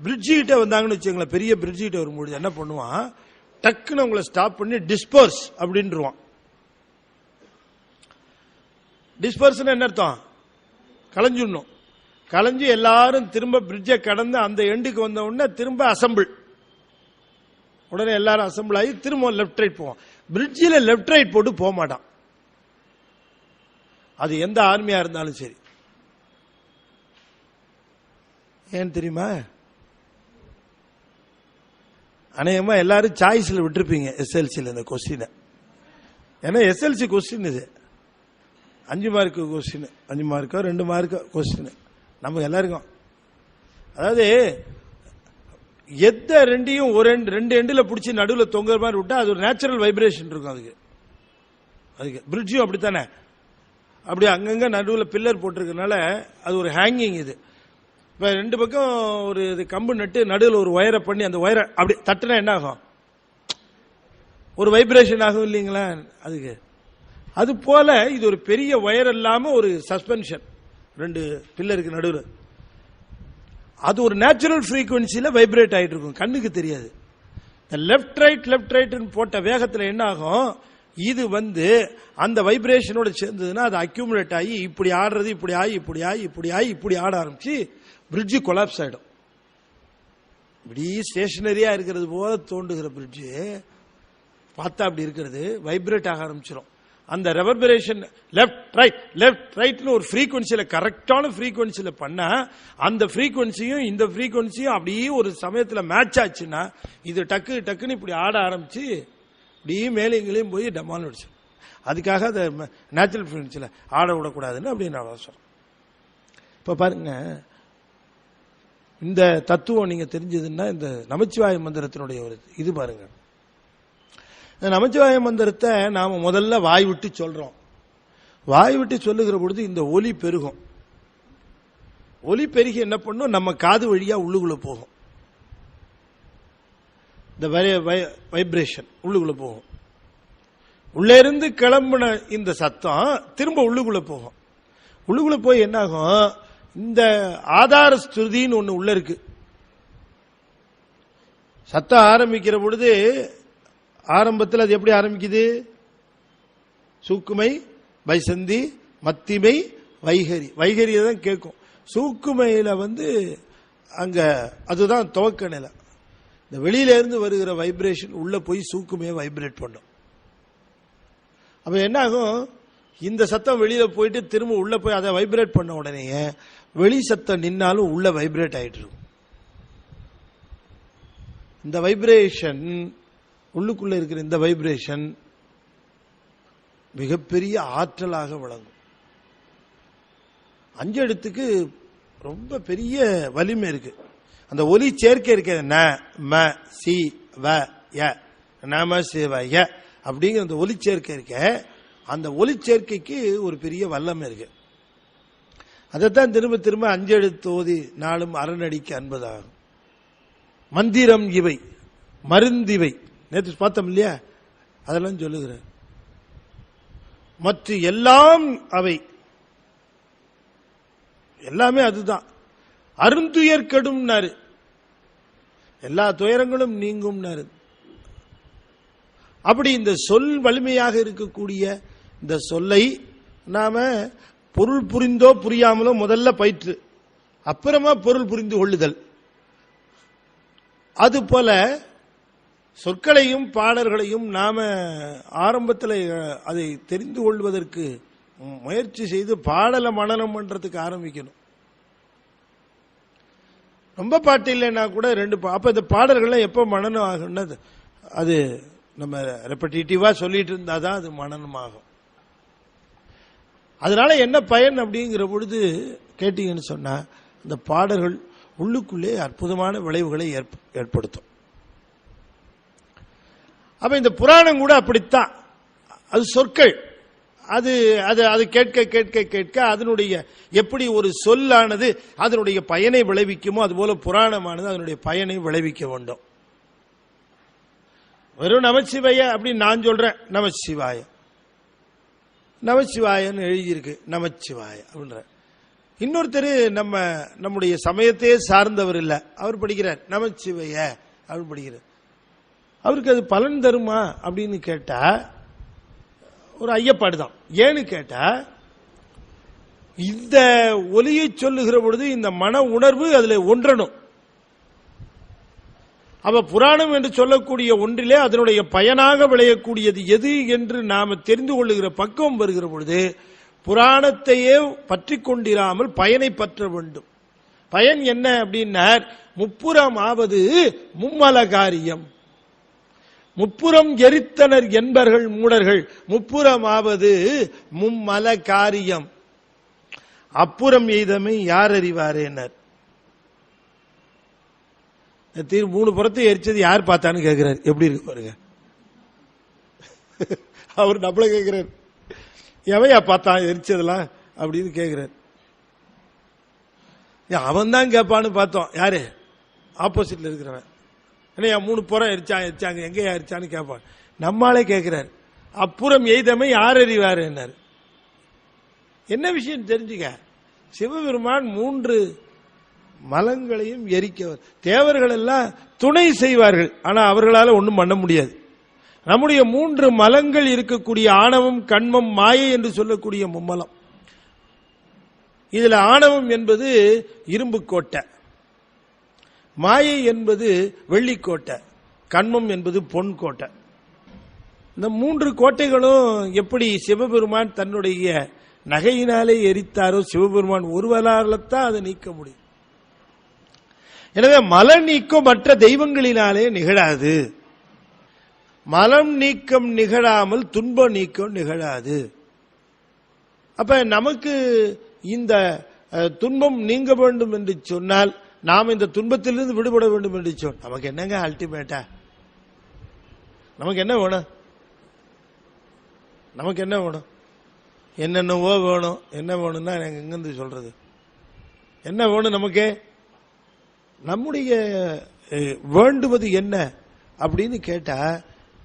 பிரிட்ஜ் கிட்ட வந்தாங்கன்னு வச்சுங்களேன், பெரிய பிரிட்ஜ் கிட்ட வரும்பொழுது என்ன பண்ணுவான், டக்குன்னு உங்களை ஸ்டாப் பண்ணி டிஸ்பர்ஸ் அப்படின்றான். டிஸ்பர்ஸ் என்ன அர்த்தம்? கலைஞ்சிடணும். கலைஞ்சு எல்லாரும் திரும்ப பிரிட்ஜை கடந்து அந்த எண்டுக்கு வந்த உடனே திரும்ப அசம்பிள். உடனே எல்லாரும் அசம்பிள் ஆகி திரும்ப லெப்ட் ரைட் போவோம். பிரிட்ஜில் லெப்ட் ரைட் போட்டு போக மாட்டான். அது எந்த ஆர்மியா இருந்தாலும் சரி. ஏன் தெரியுமா? அநேகமா எல்லாரும் சாய்ஸ்ல விட்டுருப்பீங்க எஸ்எல்சியில் இந்த கொஸ்டின். ஏன்னா எஸ்எல்சி கொஸ்டின் இது 5 mark question, 5 Marco 2 Marco question நம்ம எல்லாருக்கும். அதாவது எந்த ரெண்டையும் ஒரு ரெண்டு எண்டில் பிடிச்சி நடுவில் தொங்குற மாதிரி விட்டா அது ஒரு நேச்சுரல் வைப்ரேஷன் இருக்கும். அதுக்கு பிரிட்ஜும் அப்படித்தானே, அப்படி அங்கங்க நடுவில் பில்லர் போட்டிருக்கனால அது ஒரு ஹேங்கிங். இது இப்ப ரெண்டு பக்கம் ஒரு இது கம்பு நட்டு நடுவில் ஒரு ஒயரை பண்ணி அந்த ஒயரை அப்படி தட்டுனா என்ன ஆகும்? ஒரு வைப்ரேஷன் ஆகும் இல்லைங்களா? அதுக்கு அது போல இது ஒரு பெரிய ஒயர் இல்லாம ஒரு சஸ்பென்ஷன் ரெண்டு பில்லருக்கு நடுவில். அது ஒரு நேச்சுரல் ஃப்ரீக்வன்சியில வைப்ரேட் ஆயிட்டு இருக்கும், கண்ணுக்கு தெரியாது. லெப்ட் ரைட் போட்ட வேகத்தில் என்ன ஆகும்? இது அந்த வைப்ரேஷனோட சேர்ந்ததுன்னா அது அக்யூமுலேட் ஆகி இப்படி ஆடுறது, இப்படி ஆட ஆரம்பிச்சு பிரிட்ஜு கொலாப்ஸ் ஆயிடும். இப்படி ஸ்டேஷனரியா இருக்கிறது போல தோண்டுகிற பிரிட்ஜு பார்த்தா அப்படி இருக்கிறது வைப்ரேட் ஆக ஆரம்பிச்சிடும். அந்த ரெவர்பரேஷன் லெப்ட் ரைட்னு ஒரு ஃப்ரீக்வன்சியில கரெக்டான ஃப்ரீக்வன்சியில பண்ணா அந்த ஃப்ரீக்வன்சியும் இந்த ஃப்ரீக்வன்சியும் அப்படியே ஒரு சமயத்தில் மேட்ச் ஆச்சுன்னா இது டக்குன்னு இப்படி ஆட ஆரம்பிச்சு அப்படியே மேலேங்களையும் போய் டமால் அடிச்சு. அதுக்காக அதை நேச்சுரல் ஃப்ரீக்வன்சியில ஆட விடக்கூடாதுன்னு அப்படின்னு நான் சொல்றேன். இப்ப பாருங்க, இந்த தத்துவம் நீங்க தெரிஞ்சதுன்னா இந்த நமச்சிவாய மந்திரத்தினுடைய ஒரு இது பாருங்க. நமச்சிவாய மந்திரத்தை நாம முதல்ல வாய் விட்டு சொல்றோம். வாய் விட்டு சொல்லுகிற பொழுது இந்த ஒலி பெருகும். ஒலி பெருகி என்ன பண்ணும்? நம்ம காது வழியா உள்ளுக்குள்ள போகும். இந்த வைப்ரேஷன் உள்ளுக்குள்ள போகும். உள்ளே இருந்து கிளம்பின இந்த சத்தம் திரும்ப உள்ளுக்குள்ள போகும். உள்ளுக்குள்ள போய் என்ன ஆகும்? இந்த ஆதார ஸ்துதின்னு ஒண்ணு உள்ள இருக்கு. சத்தம் ஆரம்பிக்கிற பொழுது ஆரம்பத்தில் அது எப்படி ஆரம்பிக்குது? சூக்குமை, பைசந்தி, மத்திமை, வைகரி. வைகரியை தான் கேட்கும். சூக்குமையில அங்க அதுதான் துவக்க நிலை. இந்த வெளியில இருந்து வருகிற வைப்ரேஷன் உள்ள போய் சூக்குமையை வைப்ரேட் பண்ணும். அப்ப என்ன ஆகும்? இந்த சத்தம் வெளியில போயிட்டு திரும்ப உள்ள போய் அதை வைப்ரேட் பண்ண உடனே வெளி சத்தம் நின்னாலும் உள்ள வைப்ரேட் ஆயிட்டு இருக்கும். இந்த வைப்ரேஷன் உள்ளுக்குள்ள இருக்கிற இந்த வைப்ரேஷன் மிகப்பெரிய ஆற்றலாக விளங்கும். அஞ்செழுத்துக்கு ரொம்ப பெரிய வலிமை இருக்கு. அந்த ஒலி சேர்க்கை இருக்க ந ம சி வ ய நம சிவய அப்படிங்கிற அந்த ஒலி சேர்க்கை இருக்க, அந்த ஒலி சேர்க்கைக்கு ஒரு பெரிய வல்லமை இருக்கு. அதைத்தான் திரும்ப திரும்ப அஞ்செழுத்து ஓதி நாளும் அரணடிக்கு அன்பதாகும். மந்திரம் இவை, மருந்திவை நேற்று பார்த்தோம் இல்லையா? அதெல்லாம் சொல்லுகிறேன். மற்ற எல்லாம் அவை, எல்லாமே அதுதான். அருந்துயர் கெடும், எல்லா துயரங்களும் நீங்கும். அப்படி இந்த சொல் வலிமையாக இருக்கக்கூடிய இந்த சொல்லை நாம பொருள் புரிந்தோ புரியாமலோ முதல்ல பயிற்று, அப்புறமா பொருள் புரிந்து கொள்ளுதல். அது போல சொற்களையும் பாடல்களையும் நாம ஆரம்பத்தில் அதை தெரிந்து கொள்வதற்கு முயற்சி செய்து பாடலை மனனம் பண்றதுக்கு ஆரம்பிக்கணும். ரொம்ப பாட்டு இல்லைன்னா கூட ரெண்டு அப்ப இந்த பாடல்கள்லாம் எப்ப மனனம் ஆகும்னா அது நம்ம ரெப்படிட்டிவா சொல்லிட்டு இருந்தாதான் அது மனனம் ஆகும். அதனால என்ன பயன் அப்படிங்கிற பொழுது கேட்டீங்கன்னு சொன்னா இந்த பாடல்கள் உள்ளுக்குள்ளே அற்புதமான விளைவுகளை ஏற்படுத்தும். அப்ப இந்த புராணம் கூட அப்படித்தான். அது சொற்கள், அது அது அது கேட்க கேட்க கேட்க அதனுடைய எப்படி ஒரு சொல்லானது அதனுடைய பயனை விளைவிக்குமோ அதுபோல புராணமானது அதனுடைய பயனை விளைவிக்க வேண்டும். வெறும் நமச்சிவாய அப்படின்னு நான் சொல்றேன், நமச்சிவாய நமச்சிவாயன்னு எழுதியிருக்கு, நமச்சிவாய அப்படின்ற. இன்னொருத்தர் நம்முடைய சமயத்தையே சார்ந்தவர் இல்ல, அவர் படிக்கிறார் நமச்சிவாய அவர் படிக்கிறார். அவருக்கு அது பலன் தருமா அப்படின்னு கேட்டா ஒரு ஐயப்பாடு தான். ஏன்னு கேட்டா இந்த ஒலியை சொல்லுகிற பொழுது இந்த மன உணர்வு அதுல ஒன்றணும். அப்ப புராணம் என்று சொல்லக்கூடிய ஒன்றிலே அதனுடைய பயனாக விளையக்கூடியது எது என்று நாம தெரிந்து கொள்ளுகிற பக்குவம் வருகிற பொழுது புராணத்தையே பற்றி கொண்டிராமல் பயனை பற்ற வேண்டும். பயன் என்ன அப்படின்னா முப்புறம் ஆவது மும்மல காரியம். முப்புறம் எரித்தனர் என்பர்கள் மூடர்கள், முப்புறமாவது மும்மல காரியம். அப்புறம் எய்தமை யார் அறிவாரேனர். 3 புறத்தை எரிச்சது யார் பார்த்தான்னு கேட்கிறாரு. எப்படி இருக்கு பாருங்க. அவர் நம்மள கேட்கிறார், எவையா பார்த்தான் எரிச்சதெல்லாம் அப்படின்னு கேட்கிறார். அவன் தான் கேட்பான்னு பார்த்தோம். யாரு? ஆப்போசிட்ல இருக்கிறவன். ஏன்னா 3 புறம் எரிச்சாங்க எங்கேயா எரிச்சான்னு கேட்பான். நம்மாலே கேட்கிறார், அப்புறம் எய்தமை யார் அறிவாரு என்னாரு. என்ன விஷயம் தெரிஞ்சுக்க, சிவபெருமான் 3 மலங்களையும் எரிக்கவர். தேவர்கள் எல்லாம் துணை செய்வார்கள், ஆனா அவர்களால் ஒன்றும் பண்ண முடியாது. நம்முடைய 3 மலங்கள் இருக்கக்கூடிய ஆணவம், கண்மம், மாயை என்று சொல்லக்கூடிய மும்மலம். இதுல ஆணவம் என்பது இரும்பு கோட்டை, மாயை என்பது வெள்ளிக்கோட்டை, கண்மம் என்பது பொன் கோட்டை. இந்த 3 கோட்டைகளும் எப்படி சிவபெருமான் தன்னுடைய நகையினாலே எரித்தாரோ, சிவபெருமான் ஒருவரால்தான் அதை நீக்க முடியும். எனவே மல நீக்கம் மற்ற தெய்வங்களினாலே நிகழாது. மலம் நீக்கம் நிகழாமல் துன்ப நீக்கம் நிகழாது. அப்ப நமக்கு இந்த துன்பம் நீங்க வேண்டும் என்று சொன்னால், நாம் இந்த துன்பத்திலிருந்து விடுபட வேண்டும் என்று சொன்னால், நமக்கு என்னங்க அல்டிமேட்டா? நமக்கு என்ன வேணும்? நமக்கு என்ன வேணும்? என்னென்னவோ வேணும். என்ன வேணும்னா எனக்கு எங்கிருந்து சொல்றது? என்ன வேணும் நமக்கு? நம்முடைய வேண்டுவது என்ன அப்படின்னு கேட்டா,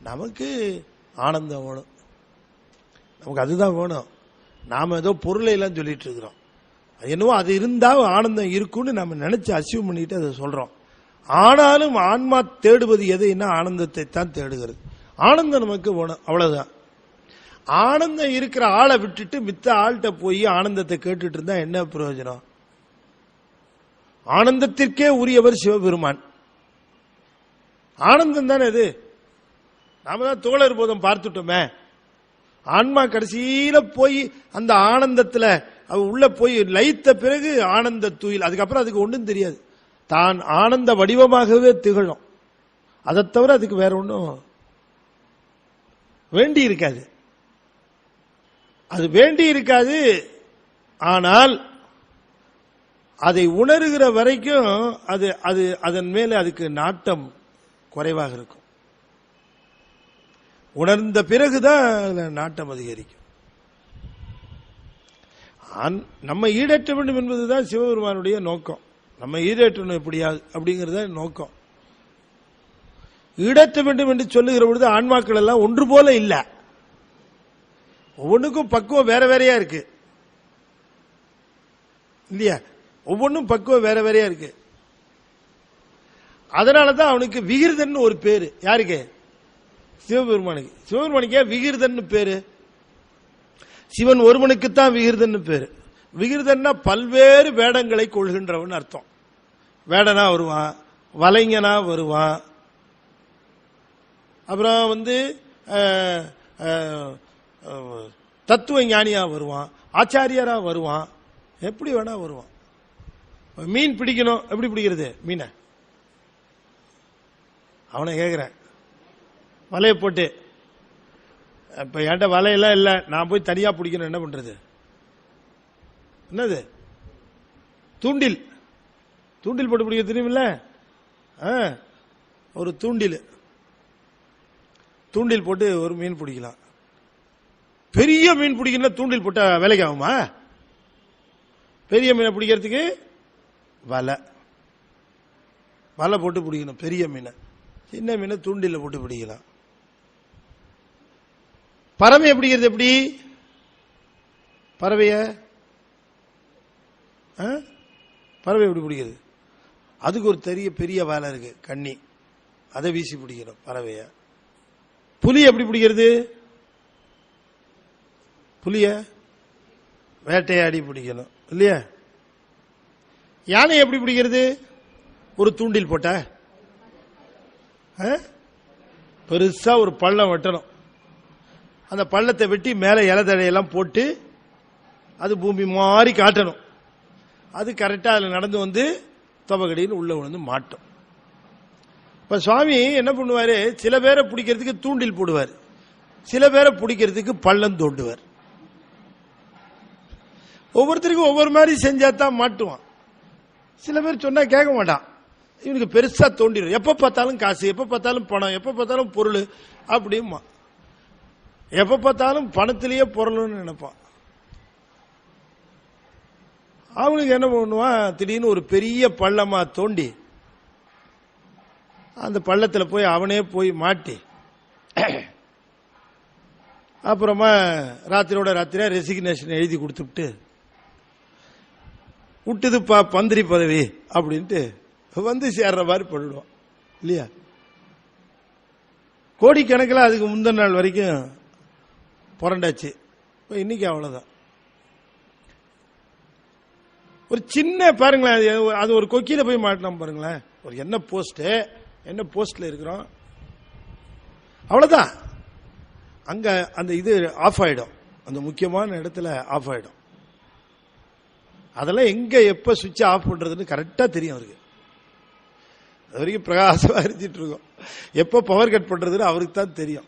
நமக்கு ஆனந்தம் வேணும். நமக்கு அதுதான் வேணும். நாம ஏதோ பொருளை எல்லாம் சொல்லிட்டு இருக்கிறோம். என்னவோ அது இருந்தா ஆனந்தம் இருக்குன்னு நம்ம நினைச்சு அசீவ் பண்ணிட்டு அதை சொல்றோம். ஆனாலும் ஆன்மா தேடுவது எதைன்னா ஆனந்தத்தை தான் தேடுகிறது. ஆனந்தம் நமக்கு வேணும், அவ்வளவுதான். ஆனந்தம் இருக்கிற ஆளை விட்டுட்டு மித்த ஆள்கிட்ட போய் ஆனந்தத்தை கேட்டுட்டு இருந்தா என்ன பிரயோஜனம்? ஆனந்தத்திற்கே உரியவர் சிவபெருமான். ஆனந்தம் தானே இது. நாம தான் தோழர் போதம் பார்த்துட்டோமே. ஆன்மா கடைசியில போய் அந்த ஆனந்தத்துல உள்ள போய் லயித்த பிறகு ஆனந்த தூயில், அதுக்கப்புறம் அதுக்கு ஒன்றும் தெரியாது. தான் ஆனந்த வடிவமாகவே திகழும். அதை தவிர அதுக்கு வேற ஒன்றும் வேண்டி இருக்காது. அது வேண்டி இருக்காது. ஆனால் அதை உணர்கிற வரைக்கும் அது அது அதன் மேல அதுக்கு நாட்டம் குறைவாக இருக்கும். உணர்ந்த பிறகுதான் நாட்டம் அதிகரிக்கும். நம்ம ஈடேற்ற வேண்டும் என்பதுதான் சிவபெருமானுடைய நோக்கம். நம்ம ஈடேற்றணும் எப்படியாது அப்படிங்கறத நோக்கம். ஈடேற்ற வேண்டும் என்று சொல்லுகிற பொழுது ஆன்மாக்கள் எல்லாம் ஒன்று போல இல்ல. ஒவ்வொன்றுக்கும் பக்குவம் வேற வேறையா இருக்கு இல்லையா? ஒவ்வொன்றும் பக்குவம் வேற வேறையா இருக்கு. அதனாலதான் அவனுக்கு விகிர்தன் ஒரு பேரு. யாருக்கு? சிவபெருமானுக்கு. சிவபெருமானுக்கே விகிர்தன் பேரு. சிவன் ஒருவனுக்குத்தான் விகிர்தன் பேரு. விகிர்தன்னா பல்வேறு வேடங்களை கொள்கின்றவன் அர்த்தம். வேடனா வருவான், வலைஞனா வருவான், அப்புறம் தத்துவ ஞானியா வருவான், ஆச்சாரியரா வருவான், எப்படி வேணா வருவான். மீன் பிடிக்கணும், எப்படி பிடிக்கிறது மீனை? அவனை கேட்கிறேன், வலையை போட்டு. இப்ப என்கிட்ட வலையெல்லாம் இல்லை, நான் போய் தனியா பிடிக்கணும், என்ன பண்றது? என்னது? தூண்டில். தூண்டில் போட்டு பிடிக்க தெரியுமில்ல? ஒரு தூண்டில் போட்டு ஒரு மீன் பிடிக்கலாம். பெரிய மீன் பிடிக்கணும் தூண்டில் போட்ட வேலைக்கு ஆகுமா? பெரிய மீனை பிடிக்கிறதுக்கு வலை போட்டு பிடிக்கணும் பெரிய மீனை. சின்ன மீனை தூண்டில போட்டு பிடிக்கலாம். பறவையை பிடிக்கிறது எப்படி? பறவை எப்படி பிடிக்கிறது? அதுக்கு ஒரு பெரிய வேலை இருக்கு, கண்ணி. அதை வீசி பிடிக்கணும் பறவைய. புலி எப்படி பிடிக்கிறது? புலிய வேட்டையாடி பிடிக்கணும் இல்லையா? யானை எப்படி பிடிக்கிறது? ஒரு தூண்டில் போட்ட பெருசா ஒரு பள்ளம் வெட்டணும். அந்த பள்ளத்தை வெட்டி மேல இலதடையெல்லாம் போட்டு அது பூமி மாறி காட்டணும். அது கரெக்டா அதுல நடந்து தொபகடியில் உள்ள விழுந்து மாட்டோம். இப்ப சுவாமி என்ன பண்ணுவாரு? சில பேரை பிடிக்கிறதுக்கு தூண்டில் போடுவார், சில பேரை பிடிக்கிறதுக்கு பள்ளம் தோண்டுவார். ஒவ்வொருத்தருக்கும் ஒவ்வொரு மாதிரி செஞ்சாதான் மாட்டுவான். சில பேர் சொன்னா கேட்க மாட்டான். இவனுக்கு பெருசா தோண்டிடும். எப்ப பார்த்தாலும் காசு, எப்ப பார்த்தாலும் பணம், எப்ப பார்த்தாலும் பொருள் அப்படிமா. எப்ப பார்த்தாலும் பணத்திலேயே பொருள்னு நினைப்பான். அவனுக்கு என்ன பண்ணுவான், திடீர்னு ஒரு பெரிய பள்ளமா தோண்டி அந்த பள்ளத்தில் போய் அவனே போய் மாட்டி, அப்புறமா ராத்திரியோட ராத்திரியா ரெசிக்னேஷன் எழுதி கொடுத்துட்டு விட்டுதுப்பா மந்திரி பதவி அப்படின்ட்டு வந்து சேர்ற மாதிரி பண்ணிடுவான் இல்லையா. கோடிக்கணக்கில் அதுக்கு முந்தின நாள் வரைக்கும் புரண்டாச்சு. இன்னைக்கு அவ்வளவுதான். ஒரு சின்ன பாருங்களேன், அது ஒரு கொக்கியில போய் மாட்டினோம் பாருங்களேன். ஒரு என்ன போஸ்ட்ல இருக்கிறோம் அவ்வளவுதான். அங்க அந்த இது ஆஃப் ஆயிடும், அந்த முக்கியமான இடத்துல ஆஃப் ஆயிடும். அதெல்லாம் எங்க எப்ப சுவிட்ச் ஆஃப் பண்றதுன்னு கரெக்டா தெரியும் அவருக்கு. அது வரைக்கும் பிரகாசமா எரிஞ்சிட்டு இருக்கோம். எப்ப பவர் கட் பண்றதுன்னு அவருக்கு தான் தெரியும்.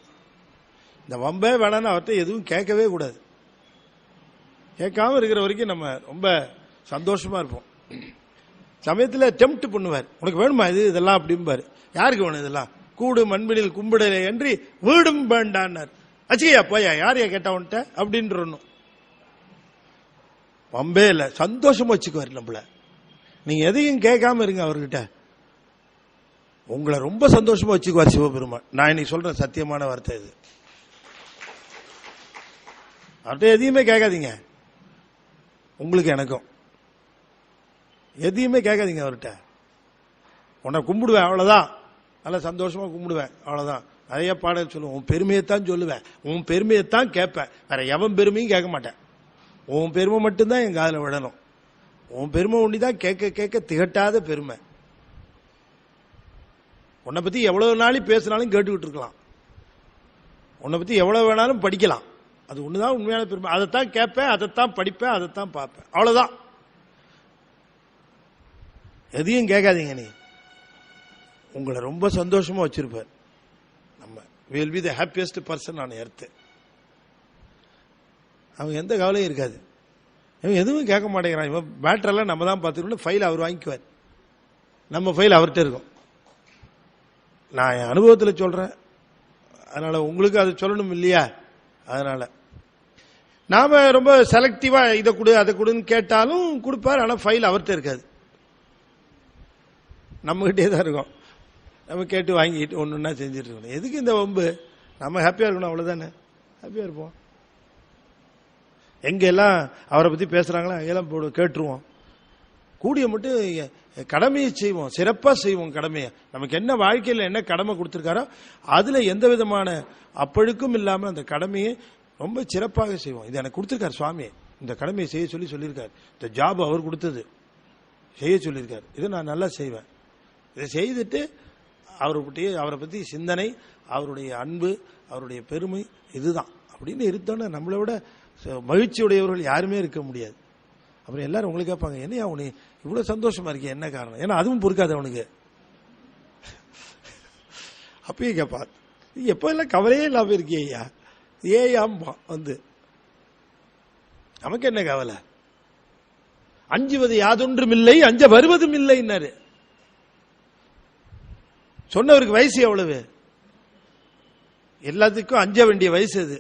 இந்த வம்பே வேணான்னு அவர்கிட்ட எதுவும் கேட்கவே கூடாது. கேட்காம இருக்கிற வரைக்கும் நம்ம ரொம்ப சந்தோஷமா இருப்போம். சமயத்தில் டெம்ப்ட் பண்ணுவார், உனக்கு வேணுமா இது இதெல்லாம் அப்படிம்பாரு. யாருக்கு வேணும் இதெல்லாம், கூடு மண்பினில் கும்பிடலை என்று வீடும் வேண்டான்னார். அச்சியா போயா யாரையா கேட்டவன்ட்ட அப்படின்றணும். வம்பே இல்லை, சந்தோஷமா வச்சுக்குவார் நம்மள. நீங்க எதையும் கேட்காம இருங்க அவர்கிட்ட, உங்களை ரொம்ப சந்தோஷமா வச்சுக்குவார் சிவபெருமான். நான் இன்னைக்கு சொல்றேன் சத்தியமான வார்த்தை இது. அவர்கிட்ட எதையுமே கேட்காதீங்க, உங்களுக்கு எனக்கும் எதையுமே கேட்காதீங்க அவர்கிட்ட. உன்னை கும்பிடுவேன் அவ்வளவுதான், நல்லா சந்தோஷமா கும்பிடுவேன் அவ்வளவுதான். நிறைய பாடல் சொல்லுவேன், உன் பெருமையைத்தான் சொல்லுவேன், உன் பெருமையைத்தான் கேட்பேன், வேற எவன் பெருமையும் கேட்க மாட்டேன். உன் பெருமை மட்டும்தான் என் காதில் விடணும். உன் பெருமை ஒண்டிதான் கேட்க கேட்க திகட்டாத பெருமை. உன்னை பத்தி எவ்வளவு நாளைக்கு பேசினாலும் கேட்டுக்கிட்டு இருக்கலாம், உன்னை பத்தி எவ்வளவு வேணாலும் படிக்கலாம். அது ஒண்ணுதான் உண்மையான பெருமை. அதைத்தான் கேட்பேன், அதைத்தான் படிப்பேன், அதைத்தான் பார்ப்பேன், அவ்வளவுதான். எதையும் கேட்காதீங்க. நீ உங்களை ரொம்ப சந்தோஷமா வச்சிருப்பார். நம்ம will be the happiest person on earth. அவங்க எந்த கவலையும் இருக்காது. இவன் எதுவும் கேட்க மாட்டேங்கிறான், இவன் பேட்டரெல்லாம் நம்ம தான் பார்த்துக்கணும், ஃபைல் அவர் வாங்கிக்குவார், நம்ம ஃபைல் அவர்கிட்ட இருக்கும். நான் என் அனுபவத்தில் சொல்றேன், அதனால உங்களுக்கு அது சொல்லணும் இல்லையா. அதனால நாம ரொம்ப செலக்டிவா இதை கொடு அதை கொடுன்னு கேட்டாலும் கொடுப்பார், ஆனால் ஃபைல் அவர்கிட்ட இருக்காது, நம்மகிட்டே தான் இருக்கும். நம்ம கேட்டு வாங்கிட்டு ஒன்று ஒன்றா செஞ்சுட்டு இருக்கணும். எதுக்கு இந்த வம்பு, நம்ம ஹாப்பியா இருக்கணும் அவ்வளவுதானே, ஹாப்பியா இருப்போம். எங்கெல்லாம் அவரை பத்தி பேசுறாங்களோ அங்கெல்லாம் கேட்டுருவோம். கூடிய மட்டும் கடமையை செய்வோம், சிறப்பா செய்வோம் கடமையை. நமக்கு என்ன வாழ்க்கையில் என்ன கடமை கொடுத்திருக்காரோ அதுல எந்த விதமான அப்பழுக்கும் இல்லாம அந்த கடமையை ரொம்ப சிறப்பாக செய்வோம். இது எனக்கு கொடுத்திருக்காரு சுவாமி, இந்த கடமையை செய்ய சொல்லியிருக்காரு, இந்த ஜாப் அவர் கொடுத்தது செய்ய சொல்லியிருக்காரு, இதை நான் நல்லா செய்வேன். இதை செய்துட்டு அவரை பத்தி சிந்தனை, அவருடைய அன்பு, அவருடைய பெருமை, இதுதான் அப்படின்னு இருந்தோன்னா நம்மளை விட மகிழ்ச்சியுடையவர்கள் யாருமே இருக்க முடியாது. அப்புறம் எல்லாரும் உங்களுக்கு கேட்பாங்க, என்னையா உனி இவ்வளவு சந்தோஷமா இருக்கே, என்ன காரணம்? ஏன்னா அதுவும் பொறுக்காது அவனுக்கு. அப்பயும் கேட்பா, எப்ப எல்லாம் கவலையே இல்லாம இருக்கே ஐயா, ஏயாம்பா வந்து நமக்கு என்ன கவலை? அஞ்சுவது யாதொன்றும் இல்லை, அஞ்ச வருவதும் இல்லைன்னாரு. சொன்னவருக்கு வயசு எவ்வளவு? எல்லாத்துக்கும் அஞ்ச வேண்டிய வயசு அது,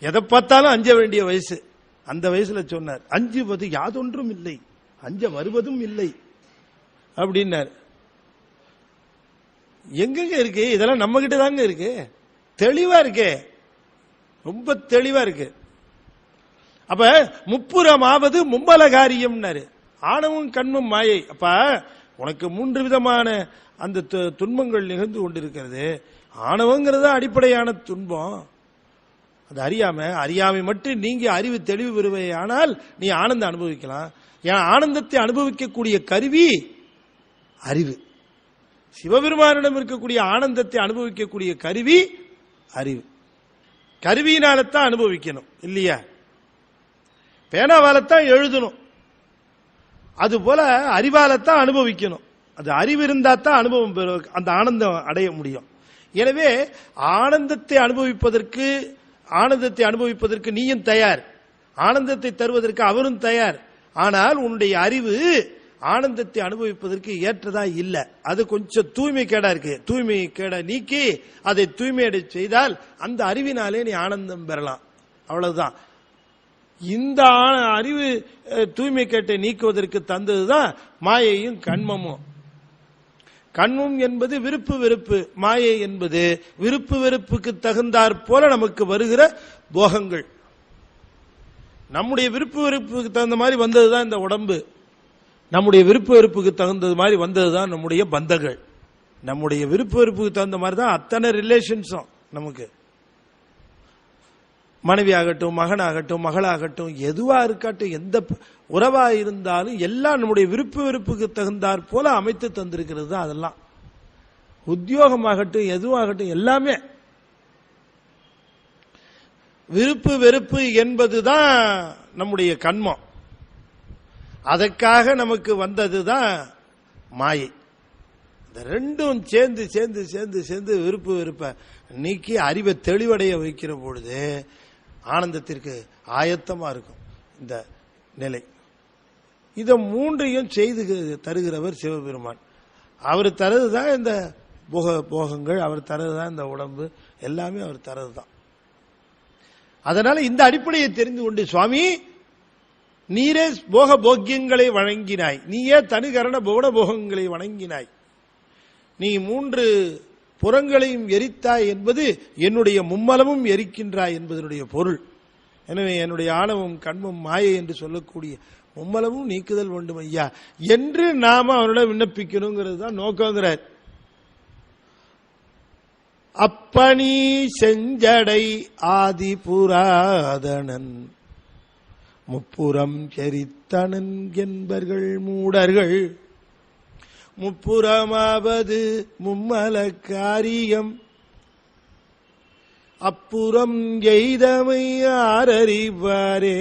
எதை பார்த்தாலும் அஞ்ச வேண்டிய வயசு. அந்த வயசுல சொன்னார், அஞ்சுவது யாதொன்றும் இல்லை, அஞ்ச வருவதும் இல்லை அப்படின்னார். எங்கெங்க இருக்கு இதெல்லாம்? நம்ம கிட்ட தாங்க இருக்கு, தெளிவா இருக்கு, ரொம்ப தெளிவா இருக்கு. அப்ப முப்புறமாவது மும்மல காரியம்னாரு. ஆணவம் கண்ணும் மாயை. அப்ப உனக்கு 3 விதமான அந்த துன்பங்கள் நிகழ்ந்து கொண்டிருக்கிறது. ஆணவங்கிறது அடிப்படையான துன்பம், அது அறியாமை மட்டும் நீங்க அறிவு தெளிவு பெறுவே, ஆனால் நீ ஆனந்தம் அனுபவிக்கலாம். ஏன் ஆனந்தத்தை அனுபவிக்கக்கூடிய கருவி அறிவு. சிவபெருமானிடம் இருக்கக்கூடிய ஆனந்தத்தை அனுபவிக்கக்கூடிய கருவி அறிவு. கருவியினால்தான் அனுபவிக்கணும் இல்லையா? பேனாவாலத்தான் எழுதணும், அது போல அறிவாலத்தான் அனுபவிக்கணும். அது அறிவு இருந்தா தான் அனுபவம் அந்த ஆனந்தம் அடைய முடியும். எனவே ஆனந்தத்தை அனுபவிப்பதற்கு நீயும் தயார், ஆனந்தத்தை தருவதற்கு அவரும் தயார். ஆனால் உன்னுடைய அறிவு ஆனந்தத்தை அனுபவிப்பதற்கு ஏற்றதா இல்ல. அது கொஞ்சம் தூய்மை கேடா இருக்கு. தூய்மை கேடா நீக்கி அதை தூய்மையடை செய்தால் அந்த அறிவினாலே நீ ஆனந்தம் பெறலாம். அவ்வளவுதான். இந்த அறிவு தூய்மை கேட்டை நீக்குவதற்கு தந்ததுதான் மாயையும் கண்மமும். கண்மம் என்பது விருப்பு வெறுப்பு, மாயை என்பது விருப்பு வெறுப்புக்கு தகுந்தாற் போல நமக்கு வருகிற போகங்கள். நம்முடைய விருப்பு வெறுப்புக்கு தகுந்த மாதிரி வந்ததுதான் இந்த உடம்பு. நம்முடைய விருப்பு வெறுப்புக்கு தகுந்தது மாதிரி வந்ததுதான் நம்முடைய பந்தங்கள். நம்முடைய விருப்பு வெறுப்புக்கு தகுந்த மாதிரி தான் அத்தனை ரிலேஷன்ஸும் நமக்கு. மனைவி ஆகட்டும், மகனாகட்டும், மகளாகட்டும், எதுவா இருக்கட்டும், எந்த உறவா இருந்தாலும் எல்லாம் நம்முடைய விருப்பு வெறுப்புக்கு தகுந்தாற் போல அமைத்து தந்திருக்கிறது தான். அதெல்லாம் உத்தியோகமாகட்டும், எதுவாகட்டும், எல்லாமே விருப்பு வெறுப்பு என்பதுதான் நம்முடைய கண்மம். அதற்காக நமக்கு வந்ததுதான் மாயை. இந்த ரெண்டும் சேர்ந்து சேர்ந்து சேர்ந்து சேர்ந்து விருப்பு வெறுப்பை நீக்கி அறிவை தெளிவடைய வைக்கிற பொழுது ஆனந்தத்திற்கு ஆயத்தமா இருக்கும் இந்த நிலை. இதை மூன்றையும் செய்து தருகிறவர் சிவபெருமான். அவர் தரதுதான் இந்த போகங்கள், அவர் தரதுதான் இந்த உடம்பு, எல்லாமே அவர் தரதுதான். அதனால இந்த அடிப்படையை தெரிந்து கொண்டு, சுவாமி நீரே போக போக்கியங்களை வழங்கினாய், நீயே தனுகரண புவன போகங்களை வழங்கினாய், நீ 3 புறங்களையும் எரித்தாய் என்பது என்னுடைய மும்மலமும் எரிக்கின்றாய் என்பதனுடைய பொருள். எனவே என்னுடைய ஆணவம் கண்மம் மாயை என்று சொல்லக்கூடிய மும்மலமும் நீக்குதல் வேண்டும் ஐயா என்று நாம அவரிடம் விண்ணப்பிக்கணுங்கிறது தான் நோக்கங்கிறார். அப்பனி செஞ்சடை ஆதி புராதனன் முப்புறம் எரித்தனன் என்பர்கள் மூடர்கள், முப்புறமாவது மும்மல காரியம் அப்புறம் எய்தமை ஆரறிவாரே.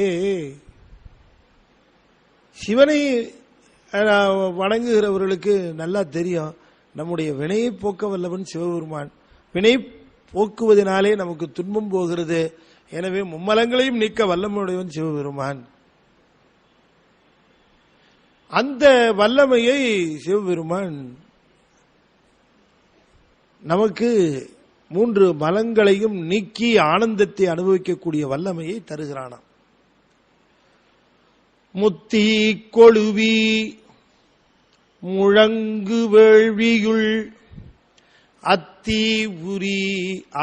சிவனை வணங்குகிறவர்களுக்கு நல்லா தெரியும், நம்முடைய வினையை போக்க வல்லவன் சிவபெருமான். வினை போக்குவதனாலே நமக்கு துன்பம் போகிறது. எனவே மும்மலங்களையும் நீக்க வல்லமையுடையவன் சிவபெருமான். அந்த வல்லமையை சிவபெருமான் நமக்கு 3 மலங்களையும் நீக்கி ஆனந்தத்தை அனுபவிக்கக்கூடிய வல்லமையை தருகிறானாம். முத்தி கொழுவி முழங்கு வேள்வியுள் அத்தி உரி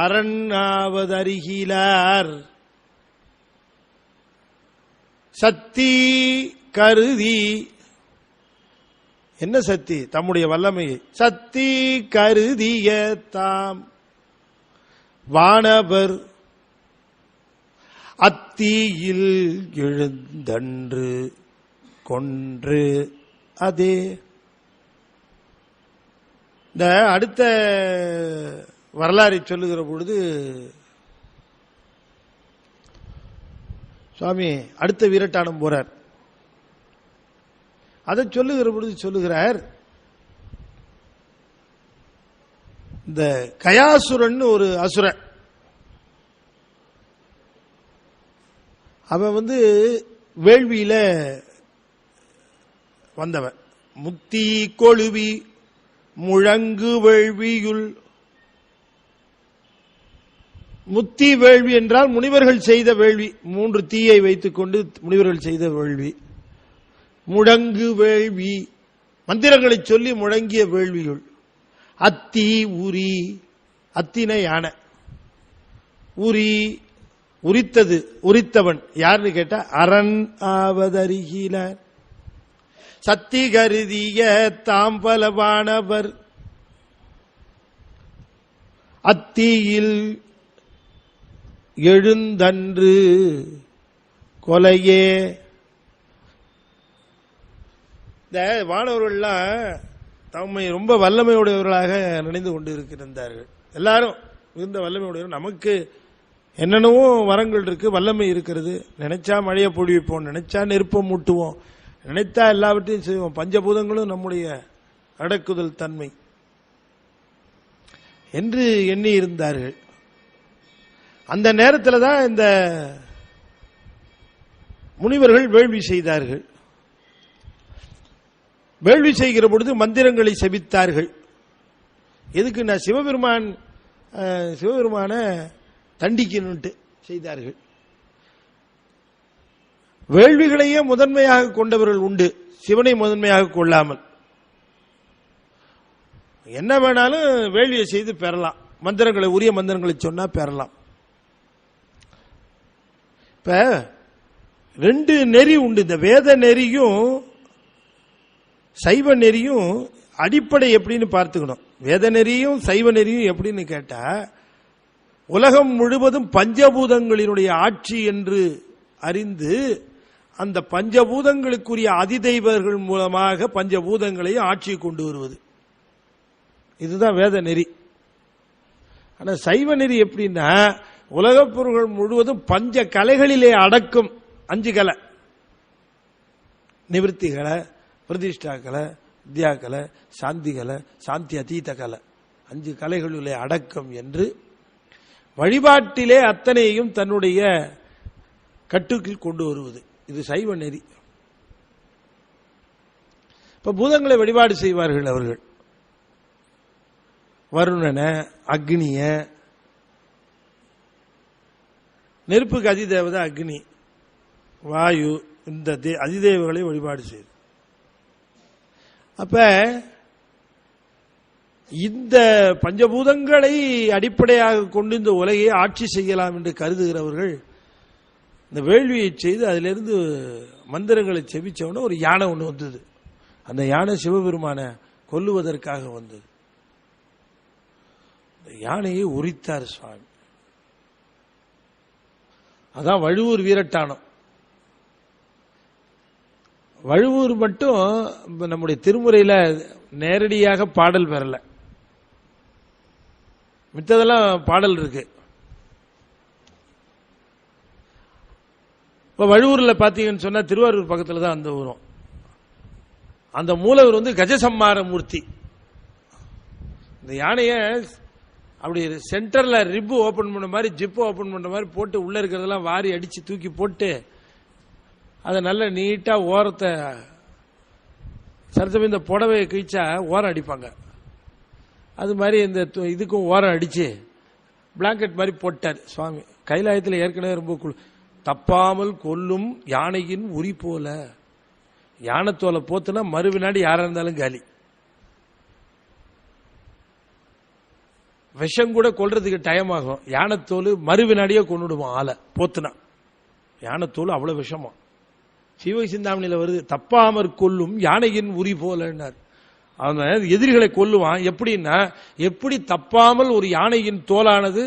அரண்ணாவதருகிலார் சக்தி கருதி. என்ன சக்தி? தம்முடைய வல்லமையை சக்தி கருதிய தாம் வானவர் அத்தியில் எழுந்தன்று கொன்று. அதே இந்த அடுத்த வரலாறை சொல்லுகிற பொழுது சுவாமி அடுத்த வீரட்டானம் போறார். அதை சொல்லுகிற பொழுது சொல்லுகிறார், இந்த கயாசுரன் ஒரு அசுரன், அவன் வேள்வியில வந்தவன். முத்தி கொழுவி முழங்கு வேள்வியுள். முத்தி வேள்வி என்றால் முனிவர்கள் செய்த வேள்வி, 3 தீயை வைத்துக் கொண்டு முனிவர்கள் செய்த வேள்வி. முழங்கு வேள்வி, மந்திரங்களை சொல்லி முழங்கிய வேள்வியுள். அத்தி உரி, அத்தின யானை, உரி உரித்தது, உரித்தவன் யாருன்னு கேட்டா அரண் ஆவதருகிலார் சக்தி கருதிய தாம்பலவானவர் அத்தியில் எழுந்தன்று கொலையே. இந்த வானவர்கள்லாம் தம்மை ரொம்ப வல்லமையுடையவர்களாக நினைந்து கொண்டு இருக்கிறார்கள். எல்லாரும் மிகுந்த வல்லமையுடையவர். நமக்கு என்னென்னவோ வரங்கள் இருக்கு, வல்லமை இருக்கிறது. நினைச்சா மழையை பொழிவிப்போம், நினைச்சா நெருப்பை மூட்டுவோம், நினைத்தா எல்லாவற்றையும் செய்வோம். பஞ்சபூதங்களும் நம்முடைய அடக்குதல் தன்மை என்று எண்ணி இருந்தார்கள். அந்த நேரத்தில் தான் இந்த முனிவர்கள் வேள்வி செய்தார்கள். வேள்வி செய்கிற பொழுது மந்திரங்களை செபித்தார்கள். எதுக்கு? நான் சிவபெருமான தண்டிக்கணும்ட்டு செய்தார்கள். வேள்விகளையே முதன்மையாக கொண்டவர்கள் உண்டு, சிவனை முதன்மையாக கொள்ளாமல். என்ன வேணாலும் வேள்வியை செய்து பெறலாம், மந்திரங்களை, உரிய மந்திரங்களை சொன்னா பெறலாம். இப்ப 2 நெறி உண்டு. இந்த வேத நெறியும் சைவ நெறியும் அடிப்படை எப்படின்னு பார்த்துக்கணும். வேத நெறியும் சைவ நெறியும் எப்படின்னு கேட்டா, உலகம் முழுவதும் பஞ்சபூதங்களினுடைய ஆட்சி என்று அறிந்து அந்த பஞ்சபூதங்களுக்குரிய அதிதெய்வர்கள் மூலமாக பஞ்சபூதங்களை ஆட்சி கொண்டு வருவது, இதுதான் வேத நெறி. ஆனா சைவ நெறி எப்படின்னா, உலகப் பொருள்கள் முழுவதும் பஞ்ச கலைகளிலே அடக்கும். 5 கலை: நிவர்த்தி கலை, பிரதிஷ்டா கலை, வித்யா கலை, சாந்தி கலை, சாந்தி அதீத கலை, 5 கலைகளிலே அடக்கம் என்று வழிபாட்டிலே அத்தனையும் தன்னுடைய கட்டுக்குள் கொண்டு வருவது, இது சைவ நெறி. இப்ப பூதங்களை வழிபாடு செய்வார்கள் அவர்கள். வருணன, அக்னிய, நெருப்புக்கு அதிதேவதை அக்னி, வாயு, இந்த அதிதேவர்களை வழிபாடு செய்து. அப்ப இந்த பஞ்சபூதங்களை அடிப்படையாக கொண்டு இந்த உலகை ஆட்சி செய்யலாம் என்று கருதுகிறவர்கள் இந்த வேள்வியை செய்து அதிலிருந்து மந்திரங்களை செபிச்சவன ஒரு யானை ஒன்று வந்தது. அந்த யானை சிவபெருமான கொல்லுவதற்காக வந்தது. இந்த யானையை உரித்தார் சுவாமி. அதான் வழுவூர் வீரட்டானம். வழுவூர் மட்டும் நம்முடைய திருமுறையில நேரடியாக பாடல் பெறல, மித்ததெல்லாம் பாடல் இருக்கு. இப்ப வழுவூர்ல பாத்தீங்கன்னு சொன்னா திருவாரூர் பக்கத்துல தான் அந்த ஊரும். அந்த மூலவர் கஜசம்மார மூர்த்தி. இந்த யானைய அப்படி சென்டர்ல ரிப்பு ஓபன் பண்ண மாதிரி, ஜிப்பு ஓபன் பண்ண மாதிரி போட்டு உள்ள இருக்கிறதெல்லாம் வாரி அடிச்சு தூக்கி போட்டு அதை நல்ல நீட்டா ஓரத்தை சரசம் இந்த புடவையை கிழிச்சா ஓரம் அடிப்பாங்க. அது மாதிரி இந்த இதுக்கும் ஓரம் அடிச்சு பிளாங்கெட் மாதிரி போட்டார் சுவாமி. கைலாயத்தில் ஏற்கனவே ரொம்ப தப்பாமல் கொல்லும் யானையின் உரி போல. யானைத்தோலை போத்துனா மறுவினாடி யாரா இருந்தாலும் காலி. விஷம் கூட கொல்றதுக்கு டைம் ஆகும். யானைத்தோல் மறுவினாடியே கொண்டுடுவோம் ஆளை போத்துனா. யானைத்தோல் அவ்வளவு விஷமா. சிவ சிந்தாமணியில வருது, தப்பாமற் கொல்லும் யானையின் உரி போலன்னார். அவன் எதிரிகளை கொல்லுவான். எப்படின்னா, எப்படி தப்பாமல் ஒரு யானையின் தோலானது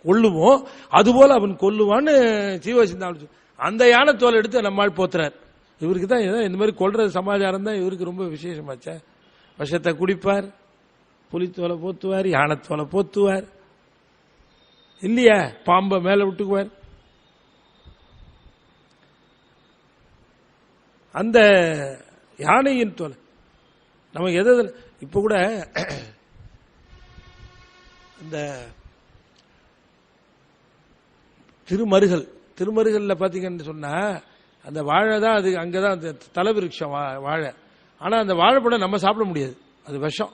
கொல்லுமோ அதுபோல அவன் கொல்லுவான்னு சிவ சிந்தாமணி. அந்த யானை தோல் எடுத்து நம்மால் போத்துறார். இவருக்கு தான் இந்த மாதிரி கொல்ற சமாச்சாரம் தான் இவருக்கு ரொம்ப விசேஷமாச்சா. விஷத்தை குடிப்பார், புலித்தோலை போத்துவார், யானைத்தோலை போத்துவார், இல்லையா பாம்பை மேல விட்டுக்குவார். அந்த யானையின் தோல் நமக்கு எது இப்ப கூட இந்த திருமருகல்ல பாத்தீங்கன்னு சொன்னா அந்த வாழை தான், அது அங்கதான் அந்த தலைவிருட்சம் வாழை. ஆனா அந்த வாழைப்பழம் நம்ம சாப்பிட முடியாது, அது விஷம்.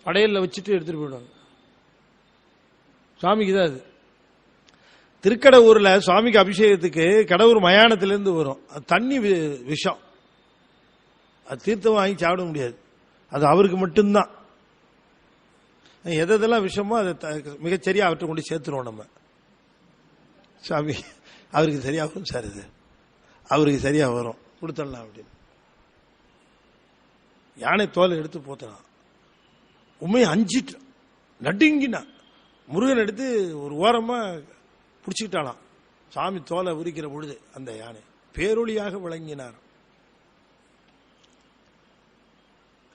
படையல்ல வச்சுட்டு எடுத்துட்டு போயிடுவாங்க. சுவாமிக்கு தான் அது. திருக்கடவுர்ல சுவாமிக்கு அபிஷேகத்துக்கு கடவுர் மயானத்திலிருந்து வரும். அது தண்ணி விஷம், அது தீர்த்தம் வாங்கி சாப்பிட முடியாது, அது அவருக்கு மட்டும்தான். எதெல்லாம் விஷமோ அதை மிகச்சரியா அவற்றை கொண்டு சேர்த்துருவோம் நம்ம. சுவாமி அவருக்கு சரியா வரும் சார், இது அவருக்கு சரியா வரும், கொடுத்துடலாம் அப்படின்னு. யானை தோலை எடுத்து போத்தலாம். உண்மையை அஞ்சிட்டு நடுங்கினா முருகன் எடுத்து ஒரு ஓரமா பிடிச்சிக்கிட்டாலாம். சாமி தோலை உரிக்கிற பொழுது அந்த யானை பேரொழியாக விளங்கினார்.